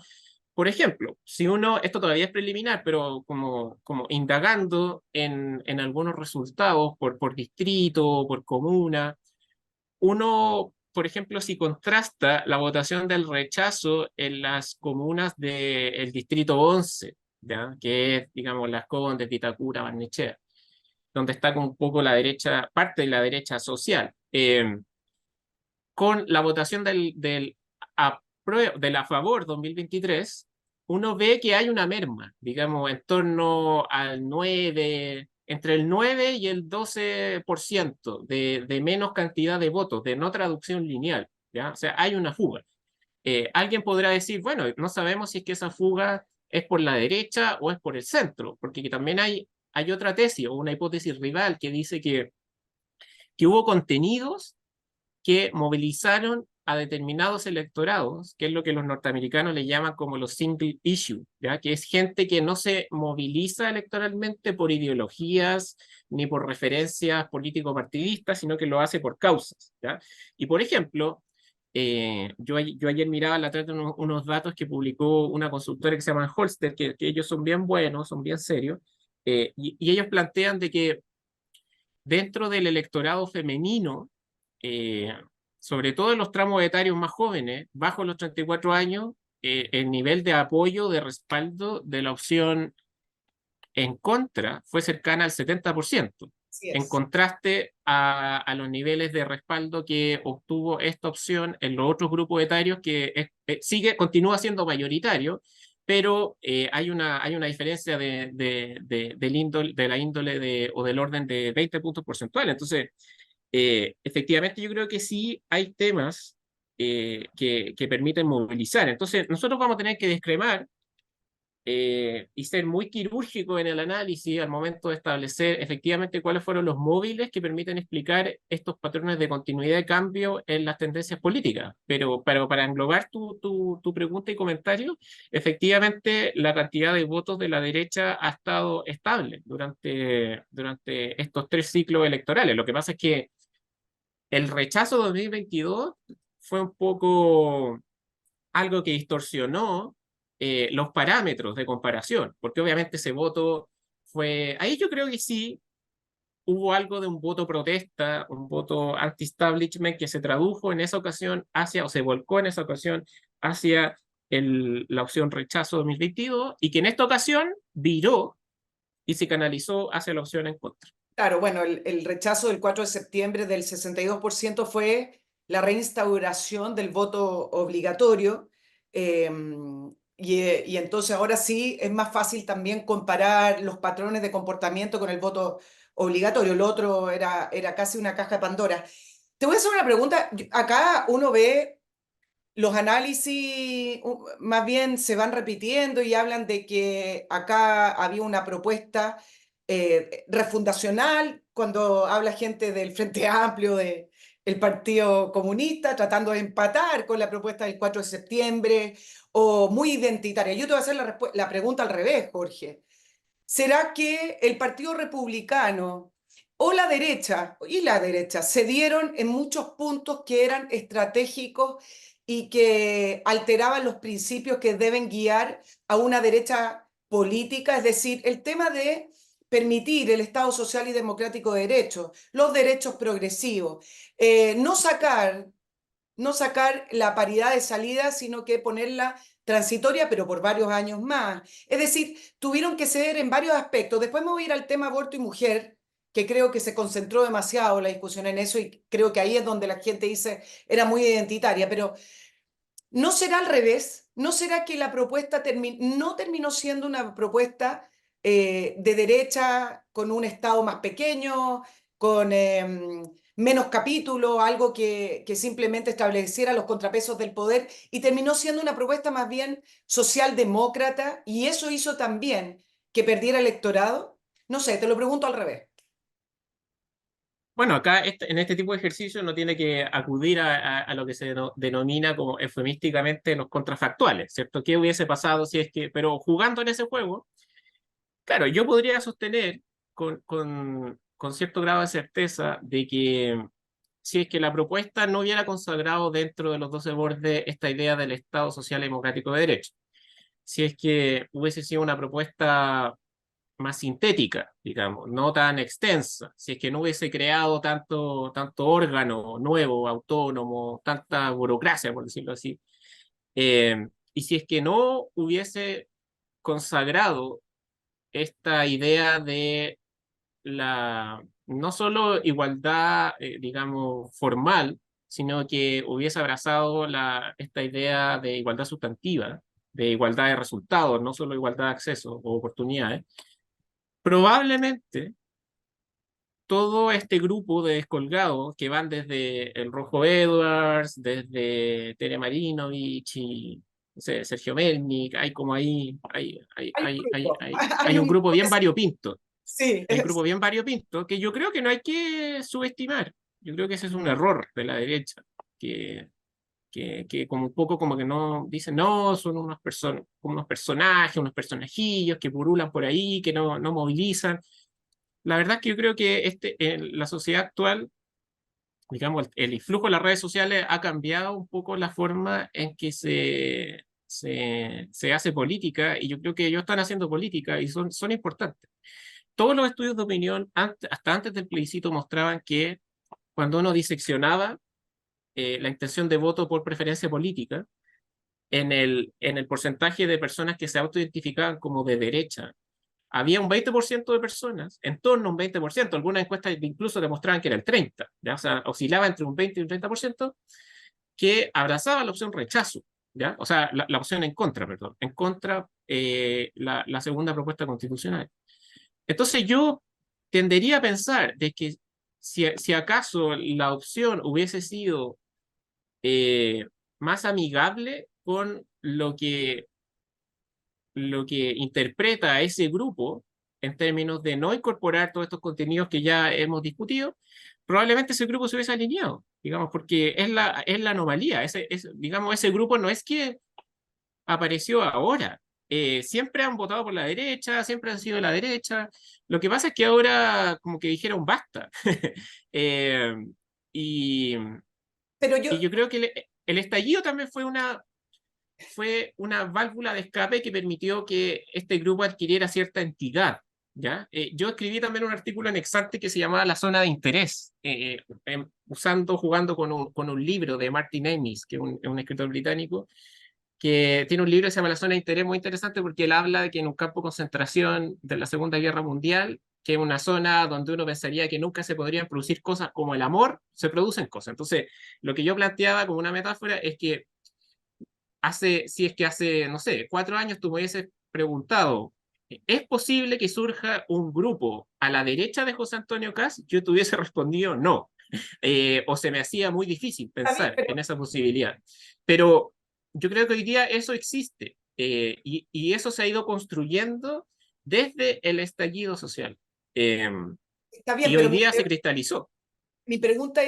Por ejemplo, si uno, esto todavía es preliminar, pero como indagando en algunos resultados por distrito, por comuna, uno, por ejemplo, si contrasta la votación del rechazo en las comunas del distrito 11, ¿ya? Que es, digamos, Las Condes, Vitacura, Barnechea, donde está con un poco la derecha, parte de la derecha social, con la votación del a favor 2023, uno ve que hay una merma, digamos, en torno al 9, entre el 9 y el 12% de menos cantidad de votos, de no traducción lineal, ¿ya? O sea, hay una fuga. Alguien podrá decir, bueno, no sabemos si es que esa fuga es por la derecha o es por el centro, porque también hay otra tesis o una hipótesis rival que dice que hubo contenidos que movilizaron a determinados electorados, que es lo que los norteamericanos le llaman como los single issue, ¿ya? Que es gente que no se moviliza electoralmente por ideologías ni por referencias político-partidistas, sino que lo hace por causas, ¿ya? Y por ejemplo, yo ayer miraba la tarde unos datos que publicó una consultora que se llama Holster, que ellos son bien buenos, son bien serios, y ellos plantean de que dentro del electorado femenino, eh, sobre todo en los tramos etarios más jóvenes, bajo los 34 años, el nivel de apoyo, de respaldo de la opción en contra fue cercana al 70%, Así en es. contraste a los niveles de respaldo que obtuvo esta opción en los otros grupos etarios, que continúa siendo mayoritario, pero hay una diferencia de la índole o del orden de 20 puntos porcentuales. Entonces, efectivamente yo creo que sí hay temas que permiten movilizar. Entonces, nosotros vamos a tener que discrepar y ser muy quirúrgico en el análisis al momento de establecer efectivamente cuáles fueron los móviles que permiten explicar estos patrones de continuidad y cambio en las tendencias políticas. Pero para englobar tu pregunta y comentario, efectivamente la cantidad de votos de la derecha ha estado estable durante estos 3 ciclos electorales. Lo que pasa es que el rechazo 2022 fue un poco algo que distorsionó los parámetros de comparación, porque obviamente ese voto fue, ahí yo creo que sí hubo algo de un voto protesta, un voto anti-establishment que se tradujo en esa ocasión hacia, o se volcó en esa ocasión hacia la opción rechazo 2022 y que en esta ocasión viró y se canalizó hacia la opción en contra. Claro, bueno, el rechazo del 4 de septiembre del 62% fue la reinstauración del voto obligatorio. Y entonces ahora sí es más fácil también comparar los patrones de comportamiento con el voto obligatorio. Lo otro era casi una caja de Pandora. Te voy a hacer una pregunta. Acá uno ve los análisis, más bien se van repitiendo y hablan de que acá había una propuesta refundacional, cuando habla gente del Frente Amplio, del Partido Comunista, tratando de empatar con la propuesta del 4 de septiembre, o muy identitaria. Yo te voy a hacer la pregunta al revés, Jorge. ¿Será que el Partido Republicano o la derecha cedieron en muchos puntos que eran estratégicos y que alteraban los principios que deben guiar a una derecha política? Es decir, el tema de permitir el Estado social y democrático de derechos, los derechos progresivos, no sacar la paridad de salida, sino que ponerla transitoria, pero por varios años más. Es decir, tuvieron que ceder en varios aspectos. Después me voy a ir al tema aborto y mujer, que creo que se concentró demasiado la discusión en eso y creo que ahí es donde la gente dice era muy identitaria, pero ¿no será al revés? ¿No será que la propuesta no terminó siendo una propuesta de derecha con un Estado más pequeño, con menos capítulos, algo que simplemente estableciera los contrapesos del poder y terminó siendo una propuesta más bien socialdemócrata y eso hizo también que perdiera electorado? No sé, te lo pregunto al revés. Bueno, acá en este tipo de ejercicio no tiene que acudir a lo que se denomina como eufemísticamente los contrafactuales, ¿cierto? ¿Qué hubiese pasado si es que, pero jugando en ese juego, claro, yo podría sostener con cierto grado de certeza de que si es que la propuesta no hubiera consagrado dentro de los 12 bordes esta idea del Estado Social y Democrático de Derecho, si es que hubiese sido una propuesta más sintética, digamos, no tan extensa, si es que no hubiese creado tanto órgano nuevo, autónomo, tanta burocracia, por decirlo así, y si es que no hubiese consagrado esta idea de no solo igualdad, digamos, formal, sino que hubiese abrazado esta idea de igualdad sustantiva, de igualdad de resultados, no solo igualdad de acceso o oportunidades, probablemente todo este grupo de descolgados que van desde el Rojo Edwards, desde Tere Marinovich y no sé, Sergio Melnik, hay como ahí, Hay un grupo, hay hay un un grupo grupo bien variopinto. sí, Hay un grupo bien variopinto que yo creo que no hay que subestimar. Yo creo que ese es un error de la derecha, que como un poco como que no dicen, no, son unos personajes, unos personajillos que purulan por ahí, que no movilizan. La verdad es que yo creo que en la sociedad actual, digamos, el influjo de las redes sociales ha cambiado un poco la forma en que se hace política y yo creo que ellos están haciendo política y son importantes. Todos los estudios de opinión, hasta antes del plebiscito, mostraban que cuando uno diseccionaba la intención de voto por preferencia política, en el porcentaje de personas que se autoidentificaban como de derecha, había un 20% de personas, en torno a un 20%, algunas encuestas incluso demostraban que era el 30%, ¿ya? O sea, oscilaba entre un 20 y un 30%, que abrazaba la opción rechazo, ¿ya? O sea, la opción en contra, perdón, en contra la segunda propuesta constitucional. Entonces yo tendería a pensar de que si acaso la opción hubiese sido más amigable con lo que interpreta a ese grupo en términos de no incorporar todos estos contenidos que ya hemos discutido, probablemente ese grupo se hubiese alineado, digamos, porque es la anomalía. Digamos, ese grupo no es que apareció ahora. Siempre han votado por la derecha, siempre han sido de la derecha. Lo que pasa es que ahora como que dijeron basta. Eh, y, pero yo, y yo creo que el estallido también fue fue una válvula de escape que permitió que este grupo adquiriera cierta entidad, ¿ya? Yo escribí también un artículo en Exante que se llamaba La Zona de Interés, jugando con un libro de Martin Amis, que es un escritor británico, que tiene un libro que se llama La Zona de Interés, muy interesante porque él habla de que en un campo de concentración de la Segunda Guerra Mundial, que es una zona donde uno pensaría que nunca se podrían producir cosas como el amor, se producen cosas. Entonces, lo que yo planteaba como una metáfora es que si es que hace, no sé, 4 años tú me hubieses preguntado, ¿es posible que surja un grupo a la derecha de José Antonio Kast? Yo te hubiese respondido no. O se me hacía muy difícil Está bien, pensar pero en esa posibilidad. Pero yo creo que hoy día eso existe, y eso se ha ido construyendo desde el estallido social. Eh, está bien, y hoy pero día se cristalizó. mi pregunta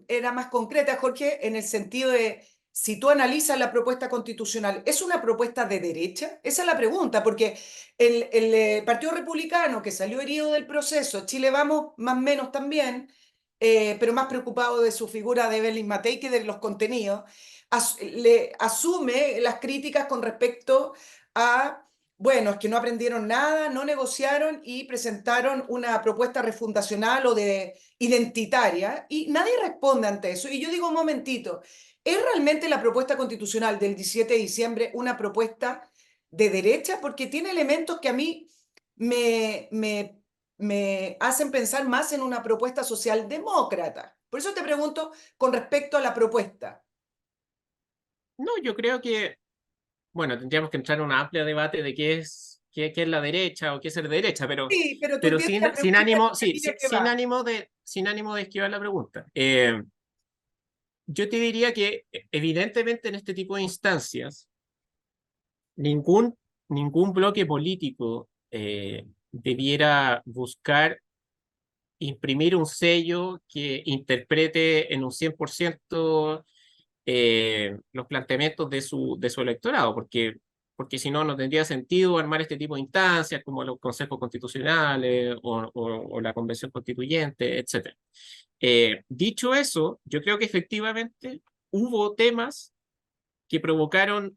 era más concreta, Jorge, en el sentido de, si tú analizas la propuesta constitucional, ¿es una propuesta de derecha? Esa es la pregunta, porque el Partido Republicano, que salió herido del proceso, Chile Vamos más o menos también, pero más preocupado de su figura de Evelyn Matei que de los contenidos, le asume las críticas con respecto a, bueno, es que no aprendieron nada, no negociaron y presentaron una propuesta refundacional o de identitaria, y nadie responde ante eso. Y yo digo, un momentito, ¿es realmente la propuesta constitucional del 17 de diciembre una propuesta de derecha? Porque tiene elementos que a mí me, me, me hacen pensar más en una propuesta socialdemócrata. Por eso te pregunto con respecto a la propuesta. No, yo creo que, bueno, tendríamos que entrar en un amplio debate de qué es la derecha o qué es ser derecha, Sí, pero tú pero entiendes la sin pregunta ánimo, en sí, línea que va. sin ánimo de esquivar la pregunta. Yo te diría que evidentemente en este tipo de instancias, ningún, ningún bloque político debiera buscar imprimir un sello que interprete en un 100% los planteamientos de su electorado, porque si no, no tendría sentido armar este tipo de instancias como los consejos constitucionales o la convención constituyente, etc. Dicho eso, yo creo que efectivamente hubo temas que provocaron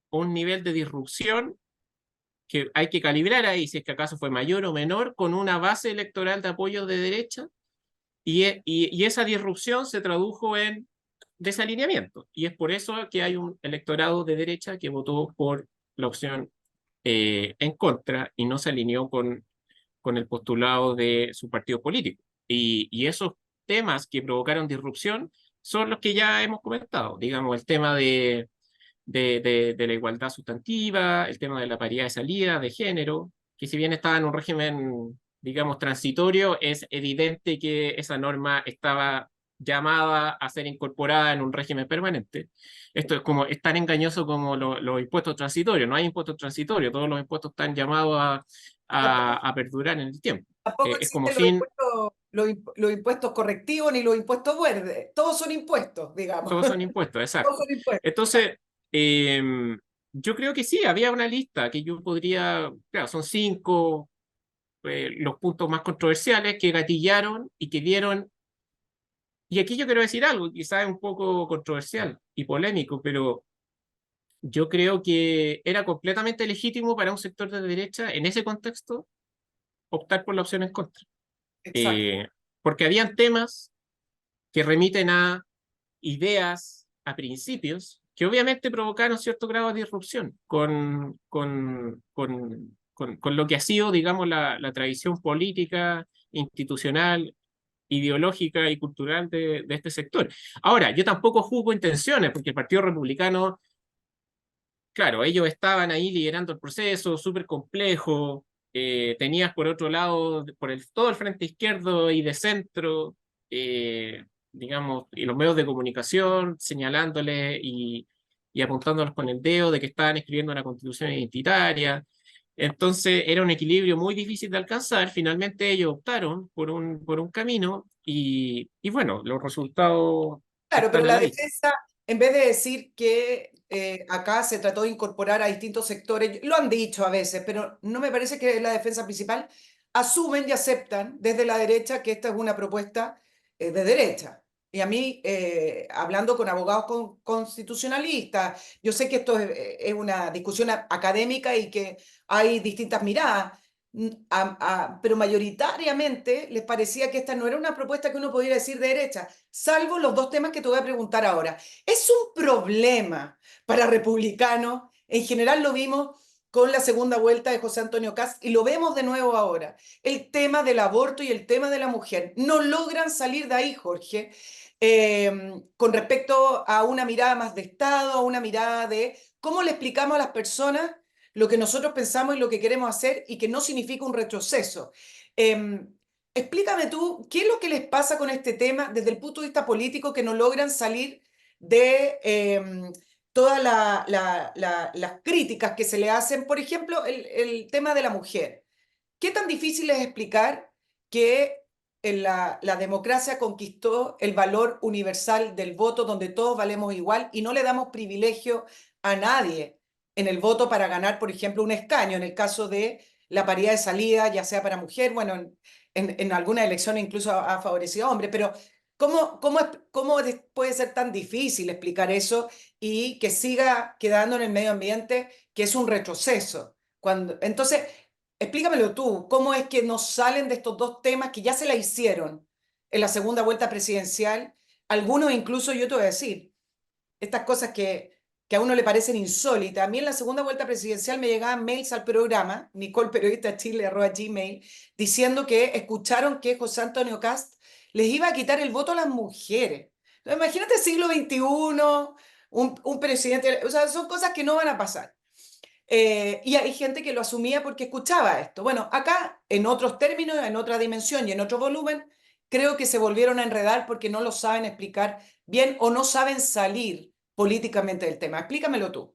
un nivel de disrupción que hay que calibrar ahí, si es que acaso fue mayor o menor, con una base electoral de apoyo de derecha, y esa disrupción se tradujo en desalineamiento. Y es por eso que hay un electorado de derecha que votó por la opción en contra y no se alineó con el postulado de su partido político. Y esos temas que provocaron disrupción son los que ya hemos comentado. Digamos, el tema de la igualdad sustantiva, el tema de la paridad de salida, de género, que si bien estaba en un régimen, digamos, transitorio, es evidente que esa norma estaba llamada a ser incorporada en un régimen permanente. Esto es tan engañoso como los impuestos transitorios. No hay impuestos transitorios, todos los impuestos están llamados a perdurar en el tiempo. Tampoco Es como existen sin, los impuestos correctivos ni los impuestos verdes. Todos son impuestos, digamos. todos son impuestos, Todos exacto. son impuestos. Entonces, yo creo que sí, había una lista que yo podría, claro, son 5 los puntos más controversiales que gatillaron y que dieron, y aquí yo quiero decir algo, quizás es un poco controversial y polémico, pero yo creo que era completamente legítimo para un sector de derecha en ese contexto optar por la opción en contra. Exacto. Eh, Porque habían temas que remiten a ideas, a principios, que obviamente provocaron cierto grado de disrupción con lo que ha sido, digamos, la tradición política, institucional, ideológica y cultural de este sector. Ahora, yo tampoco juzgo intenciones, porque el Partido Republicano, claro, ellos estaban ahí liderando el proceso, súper complejo. Tenías por otro lado, todo el frente izquierdo y de centro, digamos, y los medios de comunicación señalándoles y apuntándolos con el dedo de que estaban escribiendo una constitución identitaria. Entonces era un equilibrio muy difícil de alcanzar. Finalmente ellos optaron por un camino y bueno, los resultados Claro, pero están a la la vista. defensa, en vez de decir que acá se trató de incorporar a distintos sectores, lo han dicho a veces, pero no me parece que es la defensa principal, asumen y aceptan desde la derecha que esta es una propuesta de derecha. y a mí, hablando con abogados constitucionalistas, yo sé que esto es una discusión académica y que hay distintas miradas, pero mayoritariamente les parecía que esta no era una propuesta que uno pudiera decir de derecha, salvo los dos temas que te voy a preguntar ahora. ¿Es un problema para republicanos? En general lo vimos con la segunda vuelta de José Antonio Kast y lo vemos de nuevo ahora. El tema del aborto y el tema de la mujer no logran salir de ahí, Jorge, con respecto a una mirada más de Estado, a una mirada de cómo le explicamos a las personas lo que nosotros pensamos y lo que queremos hacer y que no significa un retroceso. Explícame tú, ¿qué es lo que les pasa con este tema desde el punto de vista político que no logran salir de todas las críticas que se le hacen? Por ejemplo, el tema de la mujer. ¿Qué tan difícil es explicar que la democracia conquistó el valor universal del voto, donde todos valemos igual y no le damos privilegio a nadie en el voto para ganar, por ejemplo, un escaño, en el caso de la paridad de salida, ya sea para mujer, bueno, en algunas elecciones incluso ha favorecido a hombres, pero ¿cómo puede ser tan difícil explicar eso y que siga quedando en el medio ambiente que es un retroceso? Entonces, explícamelo tú, ¿cómo es que nos salen de estos dos temas que ya se la hicieron en la segunda vuelta presidencial? Algunos incluso, yo te voy a decir, estas cosas que a uno le parecen insólitas. A mí en la segunda vuelta presidencial me llegaban mails al programa, nicolperiodistachile@gmail, diciendo que escucharon que José Antonio Kast les iba a quitar el voto a las mujeres. Entonces, imagínate siglo XXI, un presidente, o sea, son cosas que no van a pasar. Y hay gente que lo asumía porque escuchaba esto. Bueno, acá, en otros términos, en otra dimensión y en otro volumen, creo que se volvieron a enredar porque no lo saben explicar bien o no saben salir políticamente del tema. Explícamelo tú.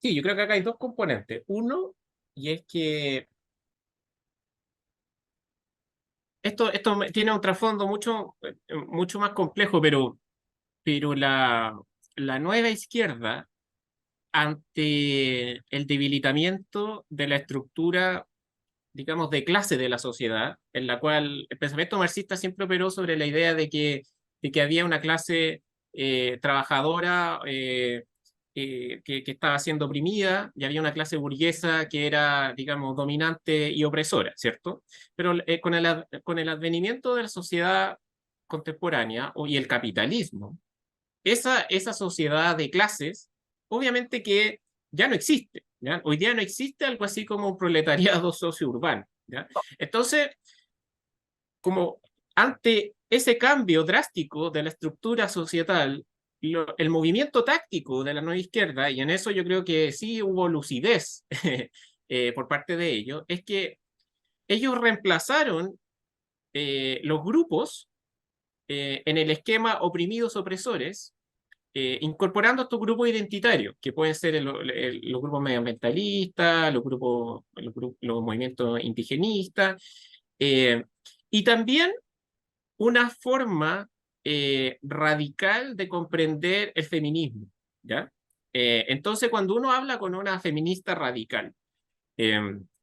Sí, yo creo que acá hay dos componentes. Uno, y es que esto tiene un trasfondo mucho más complejo, pero la nueva izquierda, ante el debilitamiento de la estructura, digamos, de clase de la sociedad, en la cual el pensamiento marxista siempre operó sobre la idea de que había una clase trabajadora que estaba siendo oprimida y había una clase burguesa que era, digamos, dominante y opresora, ¿cierto? Pero con el advenimiento de la sociedad contemporánea y el capitalismo, esa sociedad de clases, obviamente que ya no existe, ¿ya? Hoy día no existe algo así como un proletariado socio-urbano, ¿ya? Entonces, como ante ese cambio drástico de la estructura societal, el movimiento táctico de la nueva izquierda, y en eso yo creo que sí hubo lucidez por parte de ellos, es que ellos reemplazaron los grupos en el esquema oprimidos-opresores, incorporando estos grupos identitarios, que pueden ser los grupos medioambientalistas, los movimientos indigenistas, eh, y también una forma radical de comprender el feminismo, ¿ya? Entonces, cuando uno habla con una feminista radical, eh,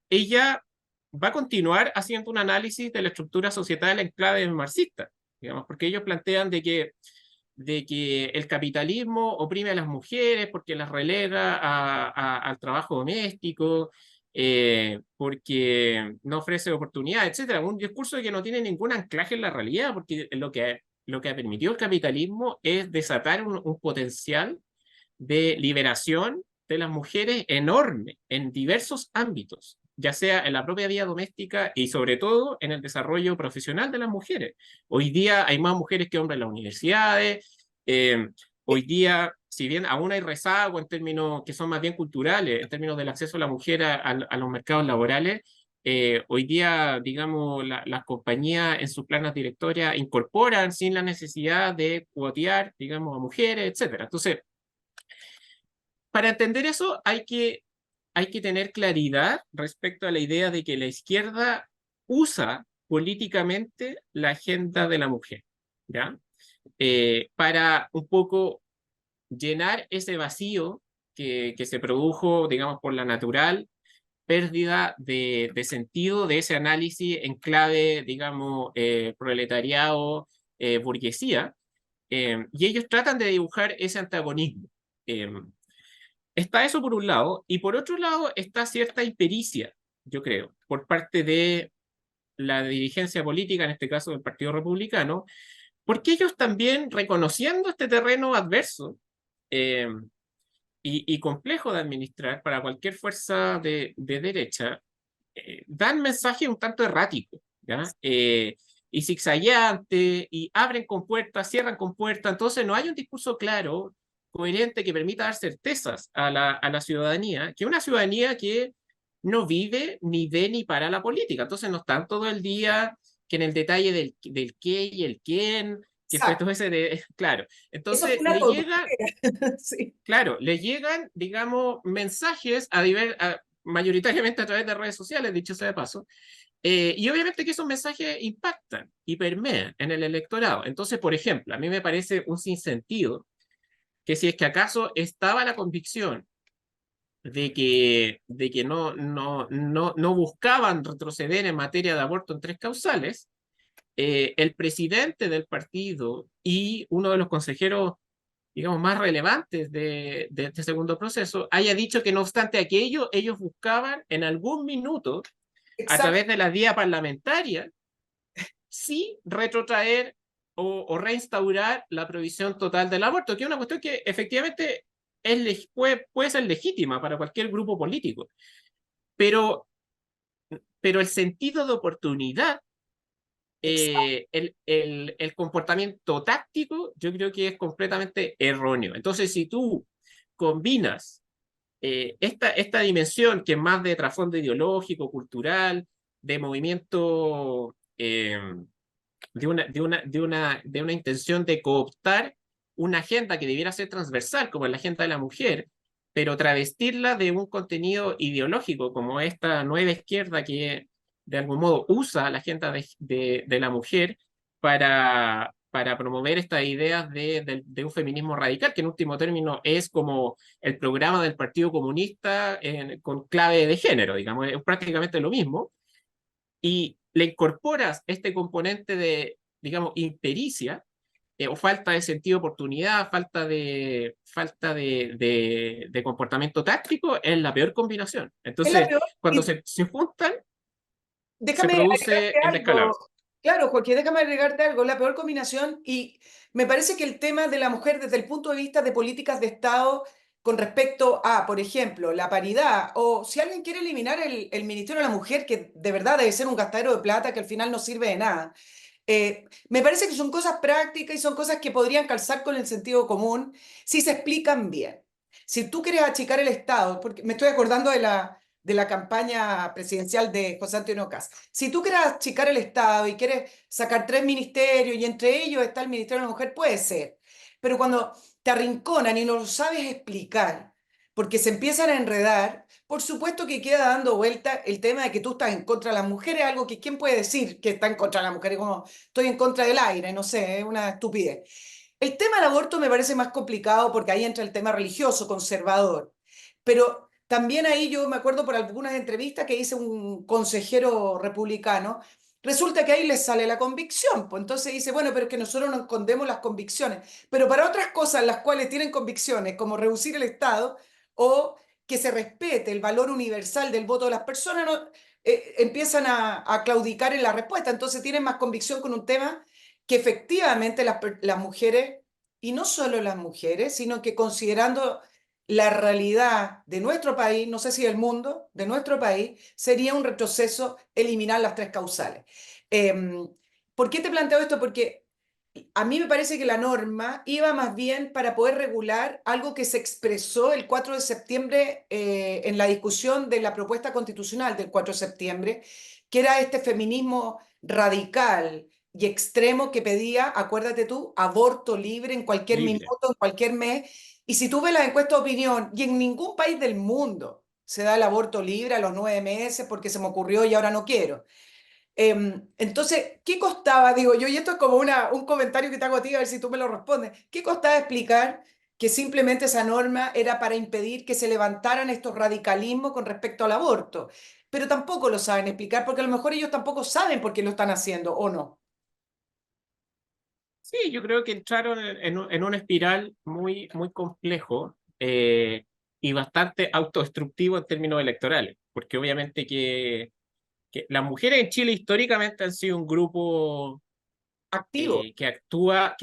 ella va a continuar haciendo un análisis de la estructura societal en clave marxista, digamos, porque ellos plantean de que el capitalismo oprime a las mujeres porque las relega al trabajo doméstico, porque no ofrece oportunidades, etcétera. Un discurso que no tiene ningún anclaje en la realidad, porque lo que ha permitido el capitalismo es desatar un potencial de liberación de las mujeres enorme en diversos ámbitos, ya sea en la propia vida doméstica y sobre todo en el desarrollo profesional de las mujeres. Hoy día hay más mujeres que hombres en las universidades. Hoy día, si bien aún hay rezago en términos que son más bien culturales, en términos del acceso de la mujer a los mercados laborales, hoy día, digamos, las compañías en sus planas directorias incorporan sin la necesidad de cuotear, digamos, a mujeres, etcétera. Entonces, para entender eso hay que tener claridad respecto a la idea de que la izquierda usa políticamente la agenda de la mujer, ¿ya? Para un poco llenar ese vacío que se produjo, digamos, por la natural pérdida de sentido de ese análisis en clave, digamos, proletariado burguesía, y ellos tratan de dibujar ese antagonismo. Eh, Está eso por un lado, y por otro lado está cierta impericia, yo creo, por parte de la dirigencia política, en este caso del Partido Republicano, porque ellos también, reconociendo este terreno adverso eh, y complejo de administrar para cualquier fuerza de derecha, dan mensajes un tanto erráticos, ¿ya? Y zigzagueante, y abren compuertas, cierran compuertas, entonces no hay un discurso claro, coherente, que permita dar certezas a la ciudadanía, que una ciudadanía que no vive ni ve ni para la política, entonces no están todo el día que en el detalle del qué y el quién, que fue todo Exacto. ese de, claro, Eso fue entonces una le tontera. llega. Sí. Claro, le llegan, digamos, mensajes mayoritariamente a través de redes sociales, dicho sea de paso, y obviamente que esos mensajes impactan y permean en el electorado. Entonces, por ejemplo, a mí me parece un sinsentido que si es que acaso estaba la convicción de que no buscaban retroceder en materia de aborto en tres causales, el presidente del partido y uno de los consejeros, digamos, más relevantes de este segundo proceso, haya dicho que no obstante aquello, ellos buscaban en algún minuto, a Exacto. través de la vía parlamentaria, sí retrotraer o reinstaurar la prohibición total del aborto, que es una cuestión que efectivamente puede ser legítima para cualquier grupo político, pero, pero el sentido de oportunidad, Exacto. el comportamiento táctico, yo creo que es completamente erróneo. Entonces, si tú combinas esta dimensión que es más de trasfondo ideológico, cultural, de movimiento, de una intención de cooptar una agenda que debiera ser transversal, como es la agenda de la mujer, pero travestirla de un contenido ideológico, como esta nueva izquierda que de algún modo usa la agenda de la mujer para promover estas ideas de un feminismo radical, que en último término es como el programa del Partido Comunista con clave de género, digamos, es prácticamente lo mismo, y le incorporas este componente de, digamos, impericia, o falta de sentido de oportunidad, falta de comportamiento táctico, es la peor combinación. Es la Entonces, peor. cuando Y se juntan, se déjame produce agregarte el descalabro. algo. Claro, Joaquín, déjame agregarte algo. La peor combinación, y me parece que el tema de la mujer desde el punto de vista de políticas de Estado con respecto a, por ejemplo, la paridad, o si alguien quiere eliminar el Ministerio de la Mujer, que de verdad debe ser un gastadero de plata que al final no sirve de nada. Me parece que son cosas prácticas y son cosas que podrían calzar con el sentido común si se explican bien. Si tú quieres achicar el Estado, porque me estoy acordando de la campaña presidencial de José Antonio Kast, si tú quieres achicar el Estado y quieres sacar tres ministerios y entre ellos está el Ministerio de la Mujer, puede ser. Pero cuando te arrinconan y no lo sabes explicar, porque se empiezan a enredar, por supuesto que queda dando vuelta el tema de que tú estás en contra de las mujeres, algo que quién puede decir que está en contra de las mujeres, como estoy en contra del aire, no sé, es una estupidez. El tema del aborto me parece más complicado porque ahí entra el tema religioso, conservador, pero también ahí yo me acuerdo por algunas entrevistas que hice un consejero republicano, resulta que ahí les sale la convicción, pues entonces dice, bueno, pero es que nosotros no escondemos las convicciones, pero para otras cosas las cuales tienen convicciones, como reducir el Estado o que se respete el valor universal del voto de las personas, no, empiezan a claudicar en la respuesta. Entonces tienen más convicción con un tema que efectivamente las mujeres, y no solo las mujeres, sino que considerando la realidad de nuestro país, no sé si del mundo, de nuestro país, sería un retroceso eliminar las tres causales. Eh, ¿Por qué te planteo esto? Porque a mí me parece que la norma iba más bien para poder regular algo que se expresó el 4 de septiembre en la discusión de la propuesta constitucional del 4 de septiembre, que era este feminismo radical y extremo que pedía, acuérdate tú, aborto libre en cualquier Libre. minuto, en cualquier mes. Y si tú ves las encuestas de opinión, y en ningún país del mundo se da el aborto libre a los 9 meses porque se me ocurrió y ahora no quiero. Entonces, ¿qué costaba? Digo yo, y esto es como un comentario que te hago a ti, a ver si tú me lo respondes. ¿Qué costaba explicar que simplemente esa norma era para impedir que se levantaran estos radicalismos con respecto al aborto? Pero tampoco lo saben explicar porque a lo mejor ellos tampoco saben por qué lo están haciendo o no. Sí, yo creo que entraron en una espiral muy, muy complejo y bastante autodestructivo en términos electorales, porque obviamente que las mujeres en Chile históricamente han sido un grupo Activo. que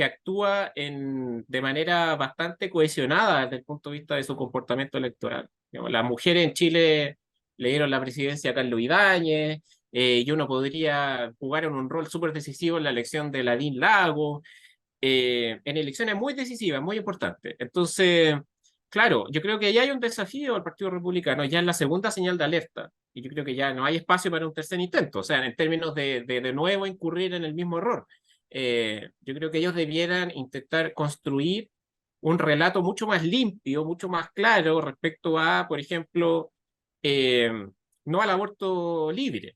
actúa de manera bastante cohesionada desde el punto de vista de su comportamiento electoral. Digamos, las mujeres en Chile le dieron la presidencia a Carlos Ibáñez, y uno podría jugar en un rol súper decisivo en la elección de Ladín Lago, en elecciones muy decisivas, muy importantes. Entonces, claro, yo creo que ya hay un desafío al Partido Republicano, ya es la segunda señal de alerta, y yo creo que ya no hay espacio para un tercer intento, o sea, en términos de nuevo incurrir en el mismo error. Yo creo que ellos debieran intentar construir un relato mucho más limpio, mucho más claro respecto a, por ejemplo, eh, no al aborto libre,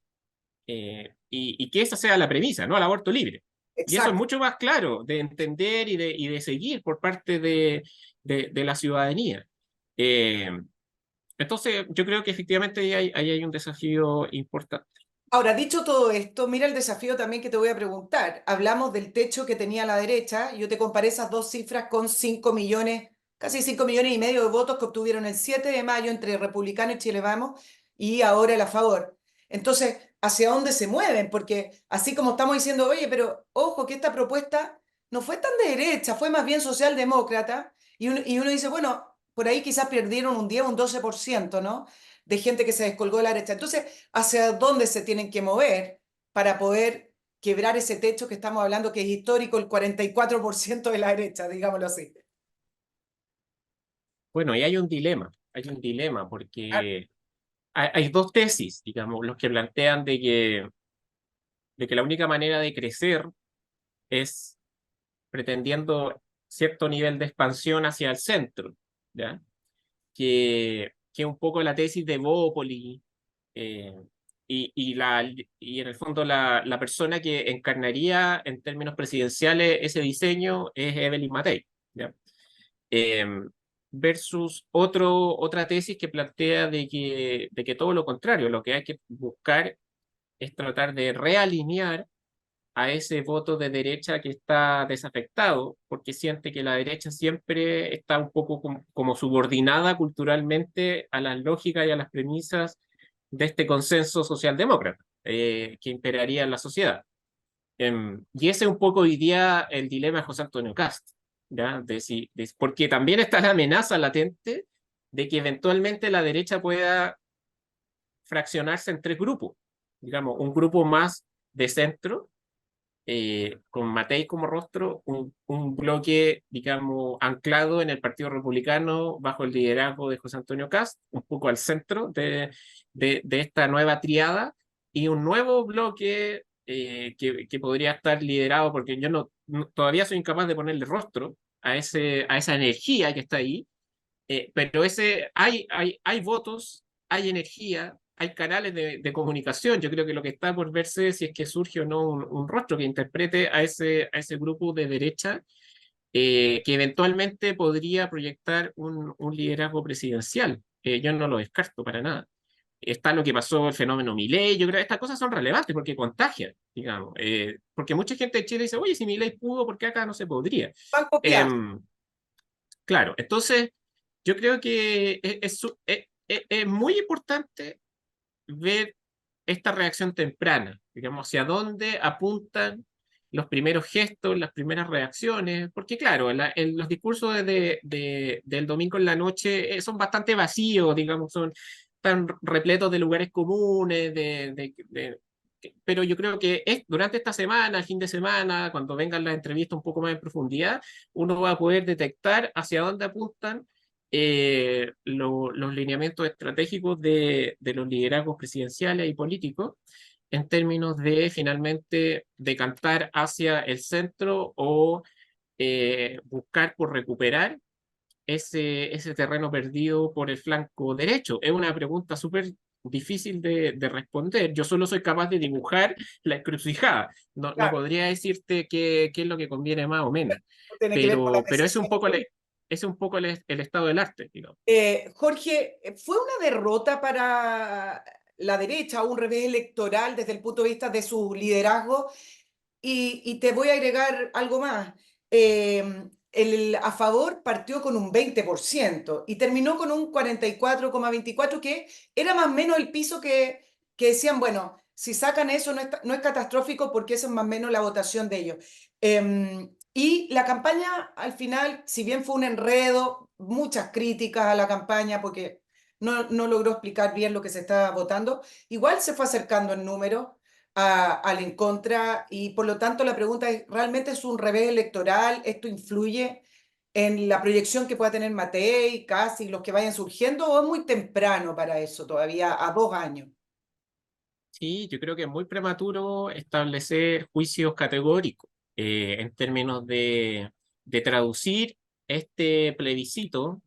y que esa sea la premisa, no al aborto libre. Y eso es Exacto. mucho más claro de entender y de seguir por parte de la ciudadanía. Eh, entonces, yo creo que efectivamente ahí hay un desafío importante. Ahora, dicho todo esto, mira el desafío también que te voy a preguntar. Hablamos del techo que tenía la derecha. Yo te comparé esas dos cifras con 5 millones, casi 5,5 millones de votos que obtuvieron el 7 de mayo entre Republicano y Chile Vamos y ahora el a favor. Entonces, ¿hacia dónde se mueven? Porque así como estamos diciendo, oye, pero ojo que esta propuesta no fue tan de derecha, fue más bien socialdemócrata. Y uno dice, bueno, por ahí quizás perdieron un 10, un 12%, ¿no? De gente que se descolgó de la derecha. Entonces, hacia dónde se tienen que mover para poder quebrar ese techo que estamos hablando, que es histórico, el 44% de la derecha, digámoslo así. Bueno, y hay un dilema Ah, porque hay dos tesis, digamos, los que plantean de que la única manera de crecer es pretendiendo cierto nivel de expansión hacia el centro, ¿ya? Que un poco la tesis de Bópoli, eh, y en el fondo la persona que encarnaría en términos presidenciales ese diseño es Evelyn Matei, ¿ya? Eh, versus otra tesis que plantea de que todo lo contrario, lo que hay que buscar es tratar de realinear a ese voto de derecha que está desafectado, porque siente que la derecha siempre está un poco como subordinada culturalmente a las lógicas y a las premisas de este consenso socialdemócrata que imperaría en la sociedad. Y ese es un poco hoy día el dilema de José Antonio Cast, ¿ya? Porque también está la amenaza latente de que eventualmente la derecha pueda fraccionarse en tres grupos, digamos, un grupo más de centro, con Matei como rostro, un bloque, digamos, anclado en el Partido Republicano bajo el liderazgo de José Antonio Cast, un poco al centro de esta nueva triada, y un nuevo bloque que podría estar liderado, porque yo todavía soy incapaz de ponerle rostro a esa energía que está ahí, pero hay votos, hay energía, hay canales de comunicación. Yo creo que lo que está por verse es si es que surge o no un rostro que interprete a ese grupo de derecha, que eventualmente podría proyectar un liderazgo presidencial. Yo no lo descarto para nada. Está lo que pasó, el fenómeno Milei. Yo creo que estas cosas son relevantes porque contagian, digamos. Porque mucha gente de Chile dice, oye, si Milei pudo, ¿por qué acá no se podría? van copiando. Em, Claro, entonces yo creo que es muy importante ver esta reacción temprana, digamos, hacia dónde apuntan los primeros gestos, las primeras reacciones, porque claro, los discursos del domingo en la noche son bastante vacíos, digamos, son tan repletos de lugares comunes, pero yo creo que durante esta semana, el fin de semana, cuando vengan las entrevistas un poco más en profundidad, uno va a poder detectar hacia dónde apuntan los lineamientos estratégicos de los liderazgos presidenciales y políticos en términos de finalmente decantar hacia el centro o buscar por recuperar ese terreno perdido por el flanco derecho. Es una pregunta súper difícil de responder. Yo solo soy capaz de dibujar la encrucijada. No Claro, podría decirte qué es lo que conviene más o menos, no tiene que ver con la pero es un decisión. poco es un poco el estado del arte, digamos. Jorge, ¿fue una derrota para la derecha, un revés electoral desde el punto de vista de su liderazgo? Y te voy a agregar algo más. El a favor partió con un 20% y terminó con un 44,24%, que era más o menos el piso que decían, bueno, si sacan eso no es catastrófico porque esa es más o menos la votación de ellos. Y la campaña al final, si bien fue un enredo, muchas críticas a la campaña porque no logró explicar bien lo que se estaba votando, igual se fue acercando en números al en contra, y por lo tanto la pregunta es, ¿realmente es un revés electoral? ¿Esto influye en la proyección que pueda tener Matei, Kast y los que vayan surgiendo, o es muy temprano para eso todavía, a 2 años? Sí, yo creo que es muy prematuro establecer juicios categóricos en términos de traducir este plebiscito,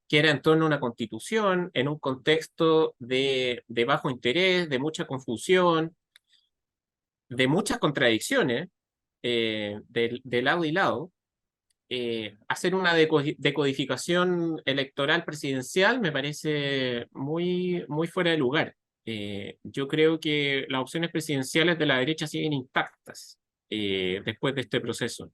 que era en torno a una constitución, en un contexto de bajo interés, de mucha confusión, de muchas contradicciones de lado y lado. Hacer una decodificación electoral presidencial me parece muy fuera de lugar. Yo creo que las opciones presidenciales de la derecha siguen intactas después de este proceso.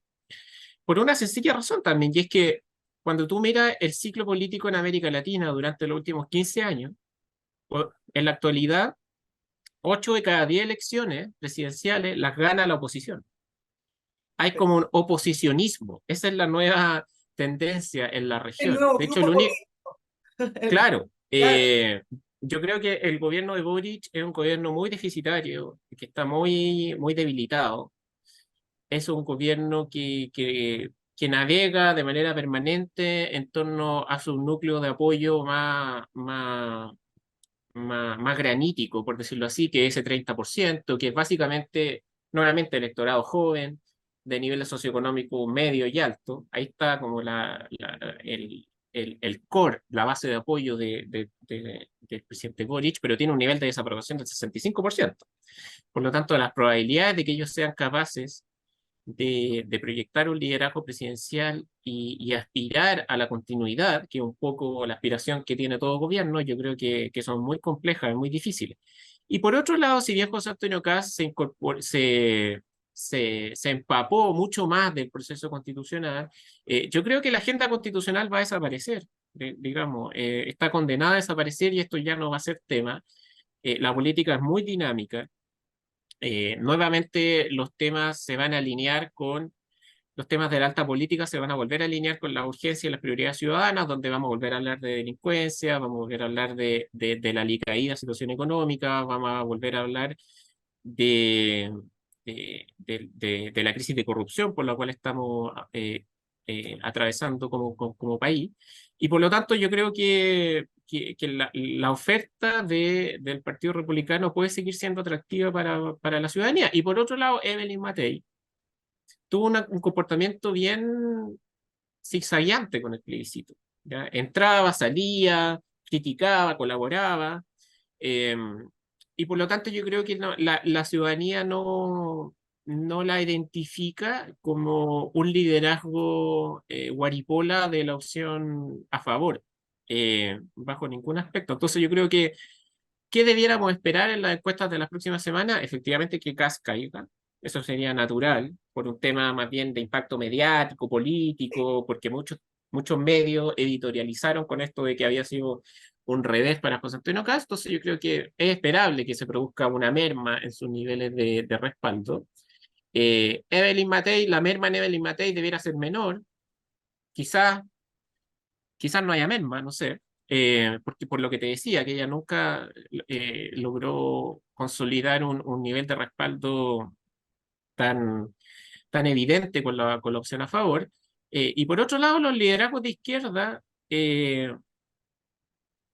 Por una sencilla razón también, y es que cuando tú miras el ciclo político en América Latina durante los últimos 15 años, en la actualidad, 8 de cada 10 elecciones presidenciales las gana la oposición. Hay como un oposicionismo. Esa es la nueva tendencia en la El región. nuevo De hecho, grupo político. claro, Claro. yo creo que el gobierno de Boric es un gobierno muy deficitario, que está muy debilitado. Es un gobierno que navega de manera permanente en torno a su núcleo de apoyo más granítico, por decirlo así, que ese 30%, que es básicamente, nuevamente, electorado joven, de nivel socioeconómico medio y alto. Ahí está como el core, la base de apoyo del presidente Boric, pero tiene un nivel de desaprobación del 65%. Por lo tanto, las probabilidades de que ellos sean capaces de proyectar un liderazgo presidencial y aspirar a la continuidad, que es un poco la aspiración que tiene todo gobierno, yo creo que son muy complejas, muy difíciles. Y por otro lado, si bien José Antonio Kast se empapó mucho más del proceso constitucional, yo creo que la agenda constitucional va a desaparecer, digamos, está condenada a desaparecer y esto ya no va a ser tema. La política es muy dinámica. Nuevamente los temas se van a alinear con los temas de la alta política, se van a volver a alinear con la urgencia y las prioridades ciudadanas, donde vamos a volver a hablar de delincuencia, vamos a volver a hablar de la alicaída situación económica, vamos a volver a hablar de, de la crisis de corrupción por la cual estamos atravesando como país. Y por lo tanto yo creo que la oferta del Partido Republicano puede seguir siendo atractiva para la ciudadanía. Y por otro lado, Evelyn Matei tuvo un comportamiento bien zigzagueante con el plebiscito. ¿Ya? Entraba, salía, criticaba, colaboraba, eh, y por lo tanto yo creo que la ciudadanía no la identifica como un liderazgo guaripola de la opción a favor, bajo ningún aspecto. Entonces yo creo que ¿qué debiéramos esperar en las encuestas de las próximas semanas? Efectivamente que Kast caiga. Eso sería natural, por un tema más bien de impacto mediático, político, porque muchos medios editorializaron con esto de que había sido un revés para José Antonio Kast. Entonces yo creo que es esperable que se produzca una merma en sus niveles de respaldo. Evelyn Matei, la merma en Evelyn Matei debiera ser menor. Quizás quizás no haya merma, no sé, porque por lo que te decía, que ella nunca logró consolidar un nivel de respaldo tan, tan evidente con la opción a favor. Y por otro lado, los liderazgos de izquierda,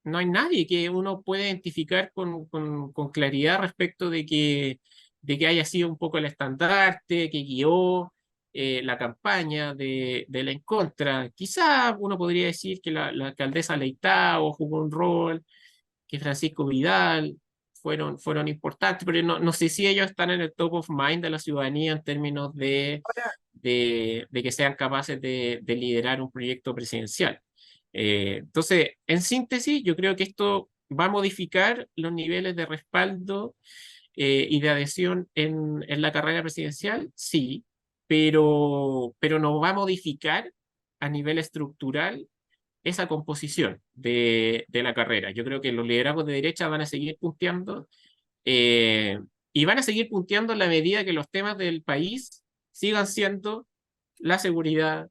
no hay nadie que uno pueda identificar con claridad respecto de que haya sido un poco el estandarte que guió la campaña de la en contra. Quizá uno podría decir que la alcaldesa Leitao jugó un rol, que Francisco Vidal fueron importantes, pero no sé si ellos están en el top of mind de la ciudadanía en términos Ahora, de que sean capaces de liderar un proyecto presidencial. Entonces, en síntesis, yo creo que esto va a modificar los niveles de respaldo y de adhesión en la carrera presidencial, sí, pero no va a modificar a nivel estructural esa composición de la carrera. Yo creo que los liderazgos de derecha van a seguir punteando eh, y van a seguir punteando en la medida que los temas del país sigan siendo la seguridad,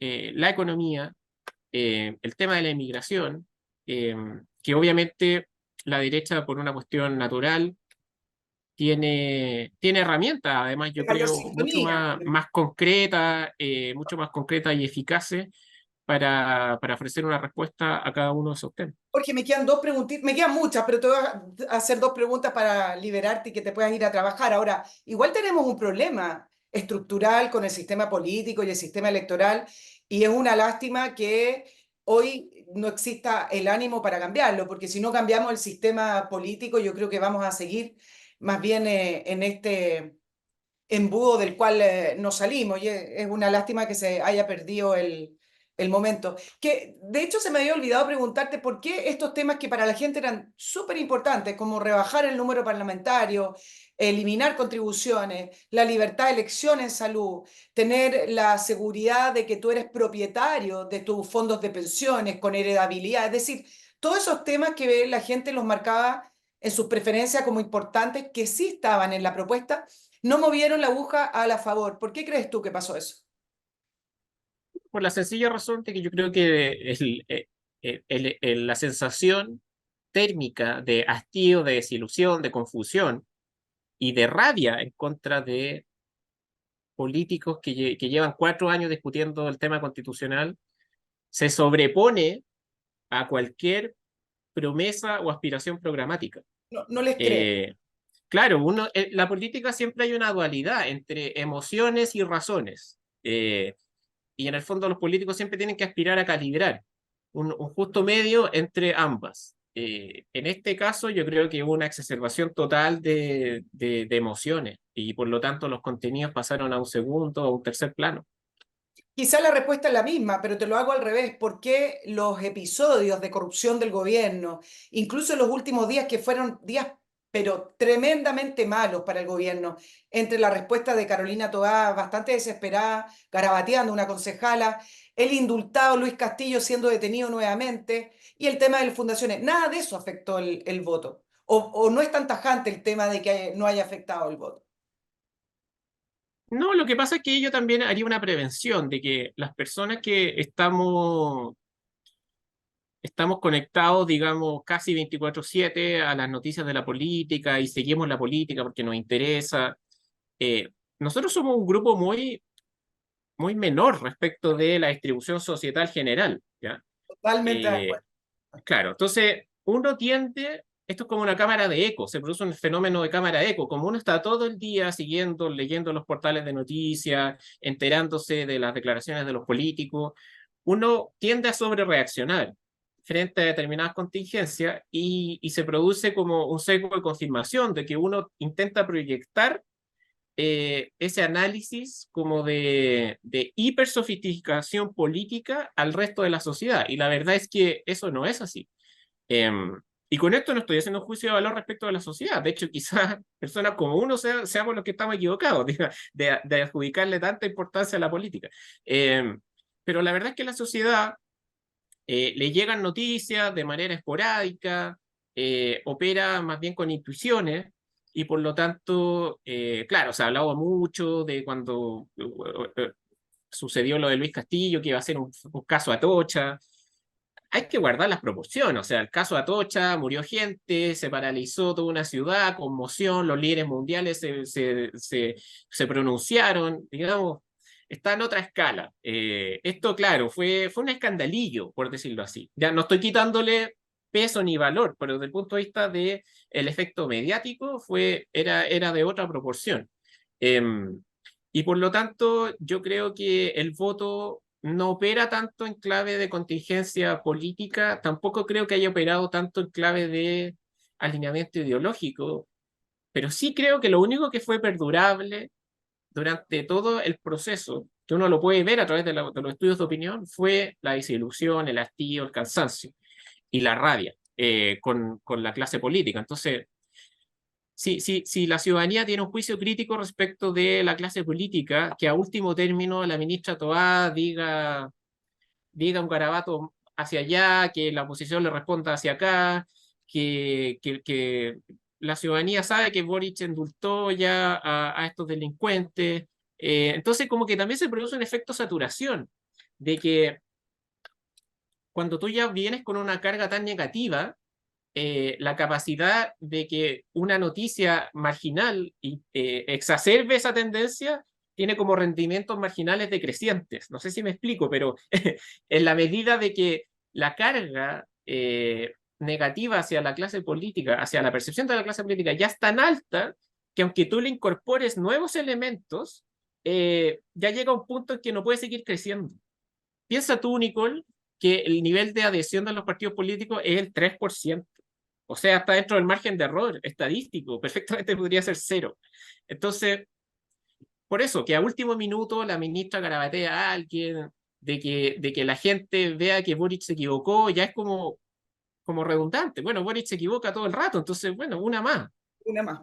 la economía, el tema de la inmigración, eh, que obviamente la derecha, por una cuestión natural, tiene herramientas, además yo Mayor creo, sintonía. mucho más concretas y eficaces para ofrecer una respuesta a cada uno de esos temas. Jorge, me quedan dos preguntitas, me quedan muchas, pero te voy a hacer dos preguntas para liberarte y que te puedas ir a trabajar. Ahora, igual tenemos un problema estructural con el sistema político y el sistema electoral, y es una lástima que hoy no exista el ánimo para cambiarlo, porque si no cambiamos el sistema político, yo creo que vamos a seguir más bien en este embudo del cual no salimos. Y es una lástima que se haya perdido el momento. Que de hecho se me había olvidado preguntarte por qué estos temas que para la gente eran súper importantes, como rebajar el número parlamentario, eliminar contribuciones, la libertad de elección en salud, tener la seguridad de que tú eres propietario de tus fondos de pensiones con heredabilidad, es decir, todos esos temas que la gente los marcaba en sus preferencias como importantes, que sí estaban en la propuesta, no movieron la aguja a la favor. ¿Por qué crees tú que pasó eso? Por la sencilla razón de que yo creo que la sensación térmica de hastío, de desilusión, de confusión y de rabia en contra de políticos que llevan 4 años discutiendo el tema constitucional se sobrepone a cualquier promesa o aspiración programática. No, no les creo. Eh, claro, la política siempre hay una dualidad entre emociones y razones. Y en el fondo los políticos siempre tienen que aspirar a calibrar un justo medio entre ambas. En este caso yo creo que hubo una exacerbación total de emociones y por lo tanto los contenidos pasaron a un segundo o un tercer plano. Quizá la respuesta es la misma, pero te lo hago al revés. ¿Por qué los episodios de corrupción del gobierno, incluso en los últimos días que fueron días pero tremendamente malos para el gobierno, entre la respuesta de Carolina Toá, bastante desesperada, garabateando una concejala, el indultado Luis Castillo siendo detenido nuevamente y el tema de las fundaciones, nada de eso afectó el voto? O no es tan tajante el tema de que no haya afectado el voto? No, lo que pasa es que yo también haría una prevención de que las personas que estamos conectados, digamos, casi 24/7 a las noticias de la política y seguimos la política porque nos interesa. Nosotros somos un grupo muy menor respecto de la distribución societal general, ¿ya? Totalmente de Eh, acuerdo. claro, entonces uno tiende, esto es como una cámara de eco, se produce un fenómeno de cámara de eco, como uno está todo el día siguiendo, leyendo los portales de noticias, enterándose de las declaraciones de los políticos, uno tiende a sobrereaccionar frente a determinadas contingencias y se produce como un sesgo de confirmación de que uno intenta proyectar ese análisis como de hipersofisticación política al resto de la sociedad. Y la verdad es que eso no es así. Y con esto no estoy haciendo un juicio de valor respecto de la sociedad. De hecho, quizás personas como uno seamos los que estamos equivocados de adjudicarle tanta importancia a la política. Pero la verdad es que la sociedad le llegan noticias de manera esporádica, opera más bien con intuiciones y por lo tanto, claro, se ha hablado mucho de cuando sucedió lo de Luis Castillo, que iba a ser un caso Atocha. Hay que guardar las proporciones, o sea, el caso Atocha, murió gente, se paralizó toda una ciudad, conmoción, los líderes mundiales se pronunciaron, digamos, está en otra escala. Esto, claro, fue un escandalillo, por decirlo así. Ya no estoy quitándole peso ni valor, pero desde el punto de vista del efecto mediático era de otra proporción. Y por lo tanto, yo creo que el voto no opera tanto en clave de contingencia política, tampoco creo que haya operado tanto en clave de alineamiento ideológico, pero sí creo que lo único que fue perdurable durante todo el proceso, que uno lo puede ver a través de los estudios de opinión, fue la desilusión, el hastío, el cansancio y la rabia con la clase política. Entonces, si la ciudadanía tiene un juicio crítico respecto de la clase política, que a último término la ministra Toá diga un garabato hacia allá, que la oposición le responda hacia acá, que la ciudadanía sabe que Boric indultó ya a estos delincuentes. Entonces, como que también se produce un efecto saturación, de que cuando tú ya vienes con una carga tan negativa, la capacidad de que una noticia marginal exacerbe esa tendencia tiene como rendimientos marginales decrecientes. No sé si me explico, pero en la medida de que la carga negativa hacia la clase política, hacia la percepción de la clase política ya es tan alta, que aunque tú le incorpores nuevos elementos, ya llega un punto en que no puede seguir creciendo. Piensa tú, Nicole, que el nivel de adhesión de los partidos políticos es el 3%. O sea, está dentro del margen de error estadístico, perfectamente podría ser 0. Entonces, por eso, que a último minuto la ministra garabatea a alguien, de que la gente vea que Boric se equivocó, ya es como redundante. Bueno, Boric se equivoca todo el rato, entonces, bueno, una más. Una más.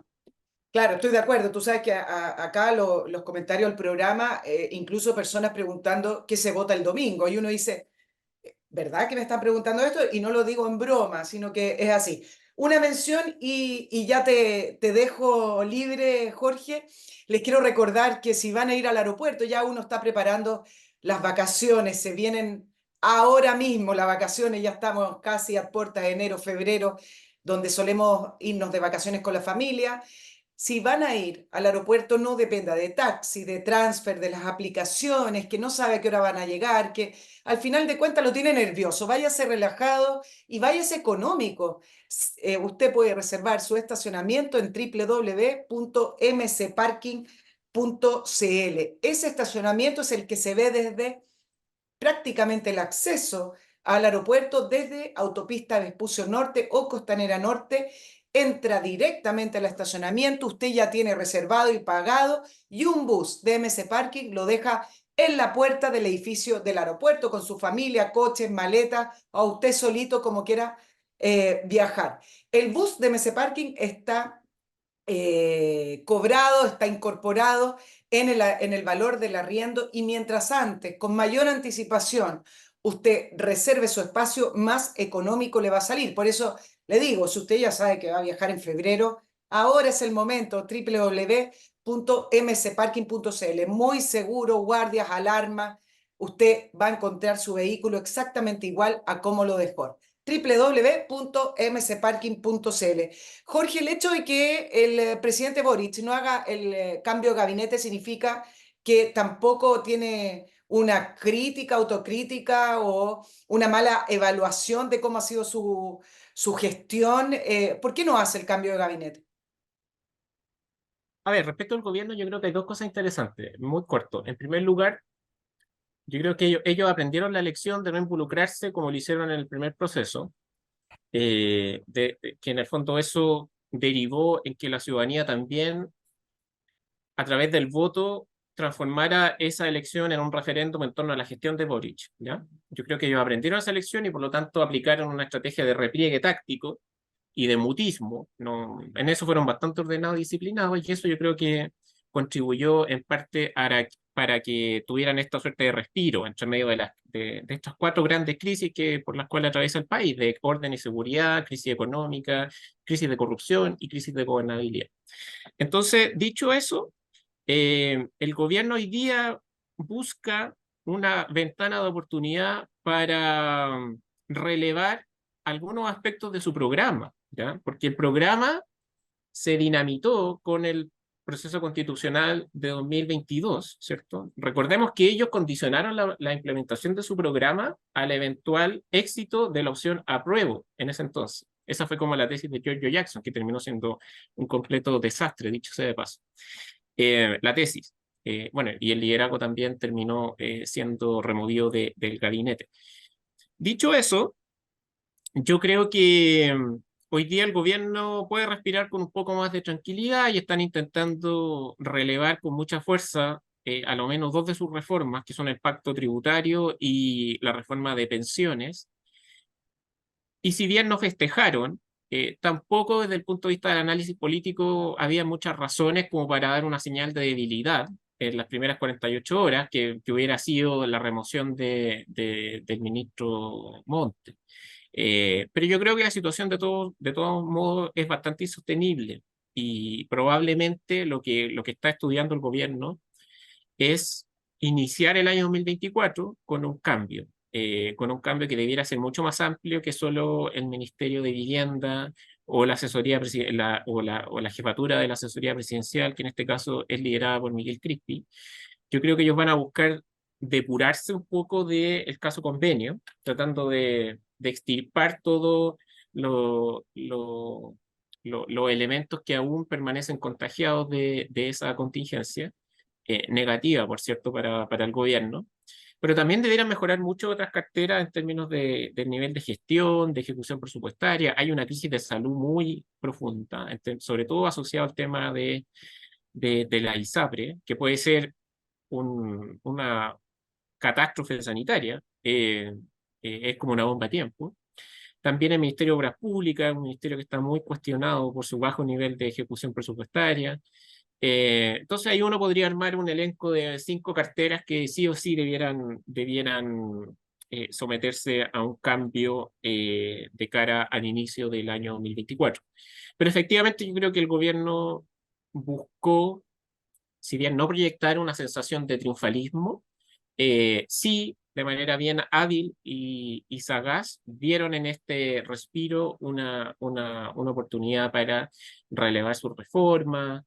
Claro, estoy de acuerdo. Tú sabes que acá los comentarios del programa, incluso personas preguntando qué se vota el domingo, y uno dice, ¿verdad que me están preguntando esto? Y no lo digo en broma, sino que es así. Una mención y ya te dejo libre, Jorge. Les quiero recordar que si van a ir al aeropuerto, ya uno está preparando las vacaciones, se vienen ahora mismo las vacaciones, ya estamos casi a puertas de enero, febrero, donde solemos irnos de vacaciones con la familia. Si van a ir al aeropuerto, no dependa de taxi, de transfer, de las aplicaciones, que no sabe a qué hora van a llegar, que al final de cuentas lo tiene nervioso. Váyase relajado y váyase económico. Usted puede reservar su estacionamiento en www.mcparking.cl. Ese estacionamiento es el que se ve desde prácticamente el acceso al aeropuerto desde Autopista Vespucio Norte o Costanera Norte. Entra directamente al estacionamiento, usted ya tiene reservado y pagado, y un bus de MC Parking lo deja en la puerta del edificio del aeropuerto con su familia, coches, maletas, o usted solito como quiera viajar. El bus de MC Parking está cobrado, está incorporado en el valor del arriendo, y mientras antes, con mayor anticipación, usted reserve su espacio, más económico le va a salir. Por eso le digo, si usted ya sabe que va a viajar en febrero, ahora es el momento, www.mcparking.cl. Muy seguro, guardias, alarmas, usted va a encontrar su vehículo exactamente igual a como lo dejó. www.mcparking.cl. Jorge, el hecho de que el presidente Boric no haga el cambio de gabinete significa que tampoco tiene una crítica, autocrítica o una mala evaluación de cómo ha sido su gestión. ¿Por qué no hace el cambio de gabinete? A ver, respecto al gobierno, yo creo que hay dos cosas interesantes, muy corto. En primer lugar, yo creo que ellos aprendieron la lección de no involucrarse como lo hicieron en el primer proceso, que en el fondo eso derivó en que la ciudadanía también, a través del voto, transformara esa elección en un referéndum en torno a la gestión de Boric, ¿ya? Yo creo que ellos aprendieron esa lección y por lo tanto aplicaron una estrategia de repliegue táctico y de mutismo. No, en eso fueron bastante ordenados y disciplinados, y eso yo creo que contribuyó en parte para que tuvieran esta suerte de respiro entre medio de estas cuatro grandes crisis por las cuales atraviesa el país: de orden y seguridad, crisis económica, crisis de corrupción y crisis de gobernabilidad. Entonces, dicho eso, el gobierno hoy día busca una ventana de oportunidad para relevar algunos aspectos de su programa, ¿ya? Porque el programa se dinamitó con el proceso constitucional de 2022, ¿cierto? Recordemos que ellos condicionaron la implementación de su programa al eventual éxito de la opción apruebo en ese entonces. Esa fue como la tesis de Giorgio Jackson, que terminó siendo un completo desastre, dicho sea de paso. La tesis. Bueno, y el liderazgo también terminó siendo removido del gabinete. Dicho eso, yo creo que hoy día el gobierno puede respirar con un poco más de tranquilidad y están intentando relevar con mucha fuerza a lo menos dos de sus reformas, que son el pacto tributario y la reforma de pensiones. Y si bien no festejaron Tampoco desde el punto de vista del análisis político había muchas razones como para dar una señal de debilidad en las primeras 48 horas, que hubiera sido la remoción del ministro Montt. Pero yo creo que la situación de todos modos es bastante insostenible y probablemente lo que está estudiando el gobierno es iniciar el año 2024 con un cambio que debiera ser mucho más amplio que solo el Ministerio de Vivienda o la asesoría o la jefatura de la asesoría presidencial, que en este caso es liderada por Miguel Crispi. Yo creo que ellos van a buscar depurarse un poco del caso convenio, tratando de extirpar todos los elementos que aún permanecen contagiados de esa contingencia negativa, por cierto, para el gobierno, pero también debieran mejorar mucho otras carteras en términos del nivel de gestión, de ejecución presupuestaria. Hay una crisis de salud muy profunda, sobre todo asociado al tema de la ISAPRE, que puede ser una catástrofe sanitaria, es como una bomba a tiempo. También el Ministerio de Obras Públicas, un ministerio que está muy cuestionado por su bajo nivel de ejecución presupuestaria. Entonces ahí uno podría armar un elenco de 5 carteras que sí o sí debieran someterse a un cambio de cara al inicio del año 2024. Pero efectivamente yo creo que el gobierno buscó, si bien no proyectar una sensación de triunfalismo, sí, de manera bien hábil y sagaz, vieron en este respiro una oportunidad para relevar su reforma,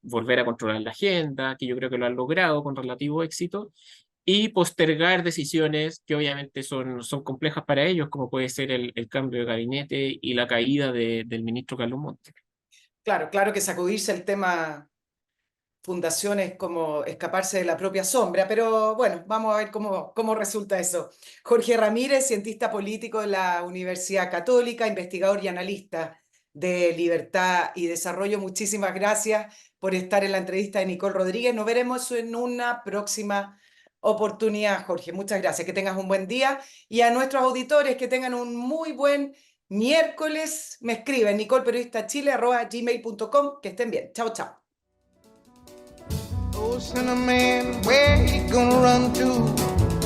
volver a controlar la agenda, que yo creo que lo han logrado con relativo éxito, y postergar decisiones que obviamente son complejas para ellos, como puede ser el cambio de gabinete y la caída del ministro Carlos Montt. Claro, claro que sacudirse el tema fundaciones como escaparse de la propia sombra, pero bueno, vamos a ver cómo resulta eso. Jorge Ramírez, cientista político de la Universidad Católica, investigador y analista de Libertad y Desarrollo, muchísimas gracias por estar en la entrevista de Nicole Rodríguez. Nos veremos en una próxima oportunidad, Jorge. Muchas gracias, que tengas un buen día y a nuestros auditores que tengan un muy buen miércoles. Me escriben nicolperiodistachile@gmail.com. Que estén bien. Chao, chao. Oh, Cinnamon, where you gonna run to?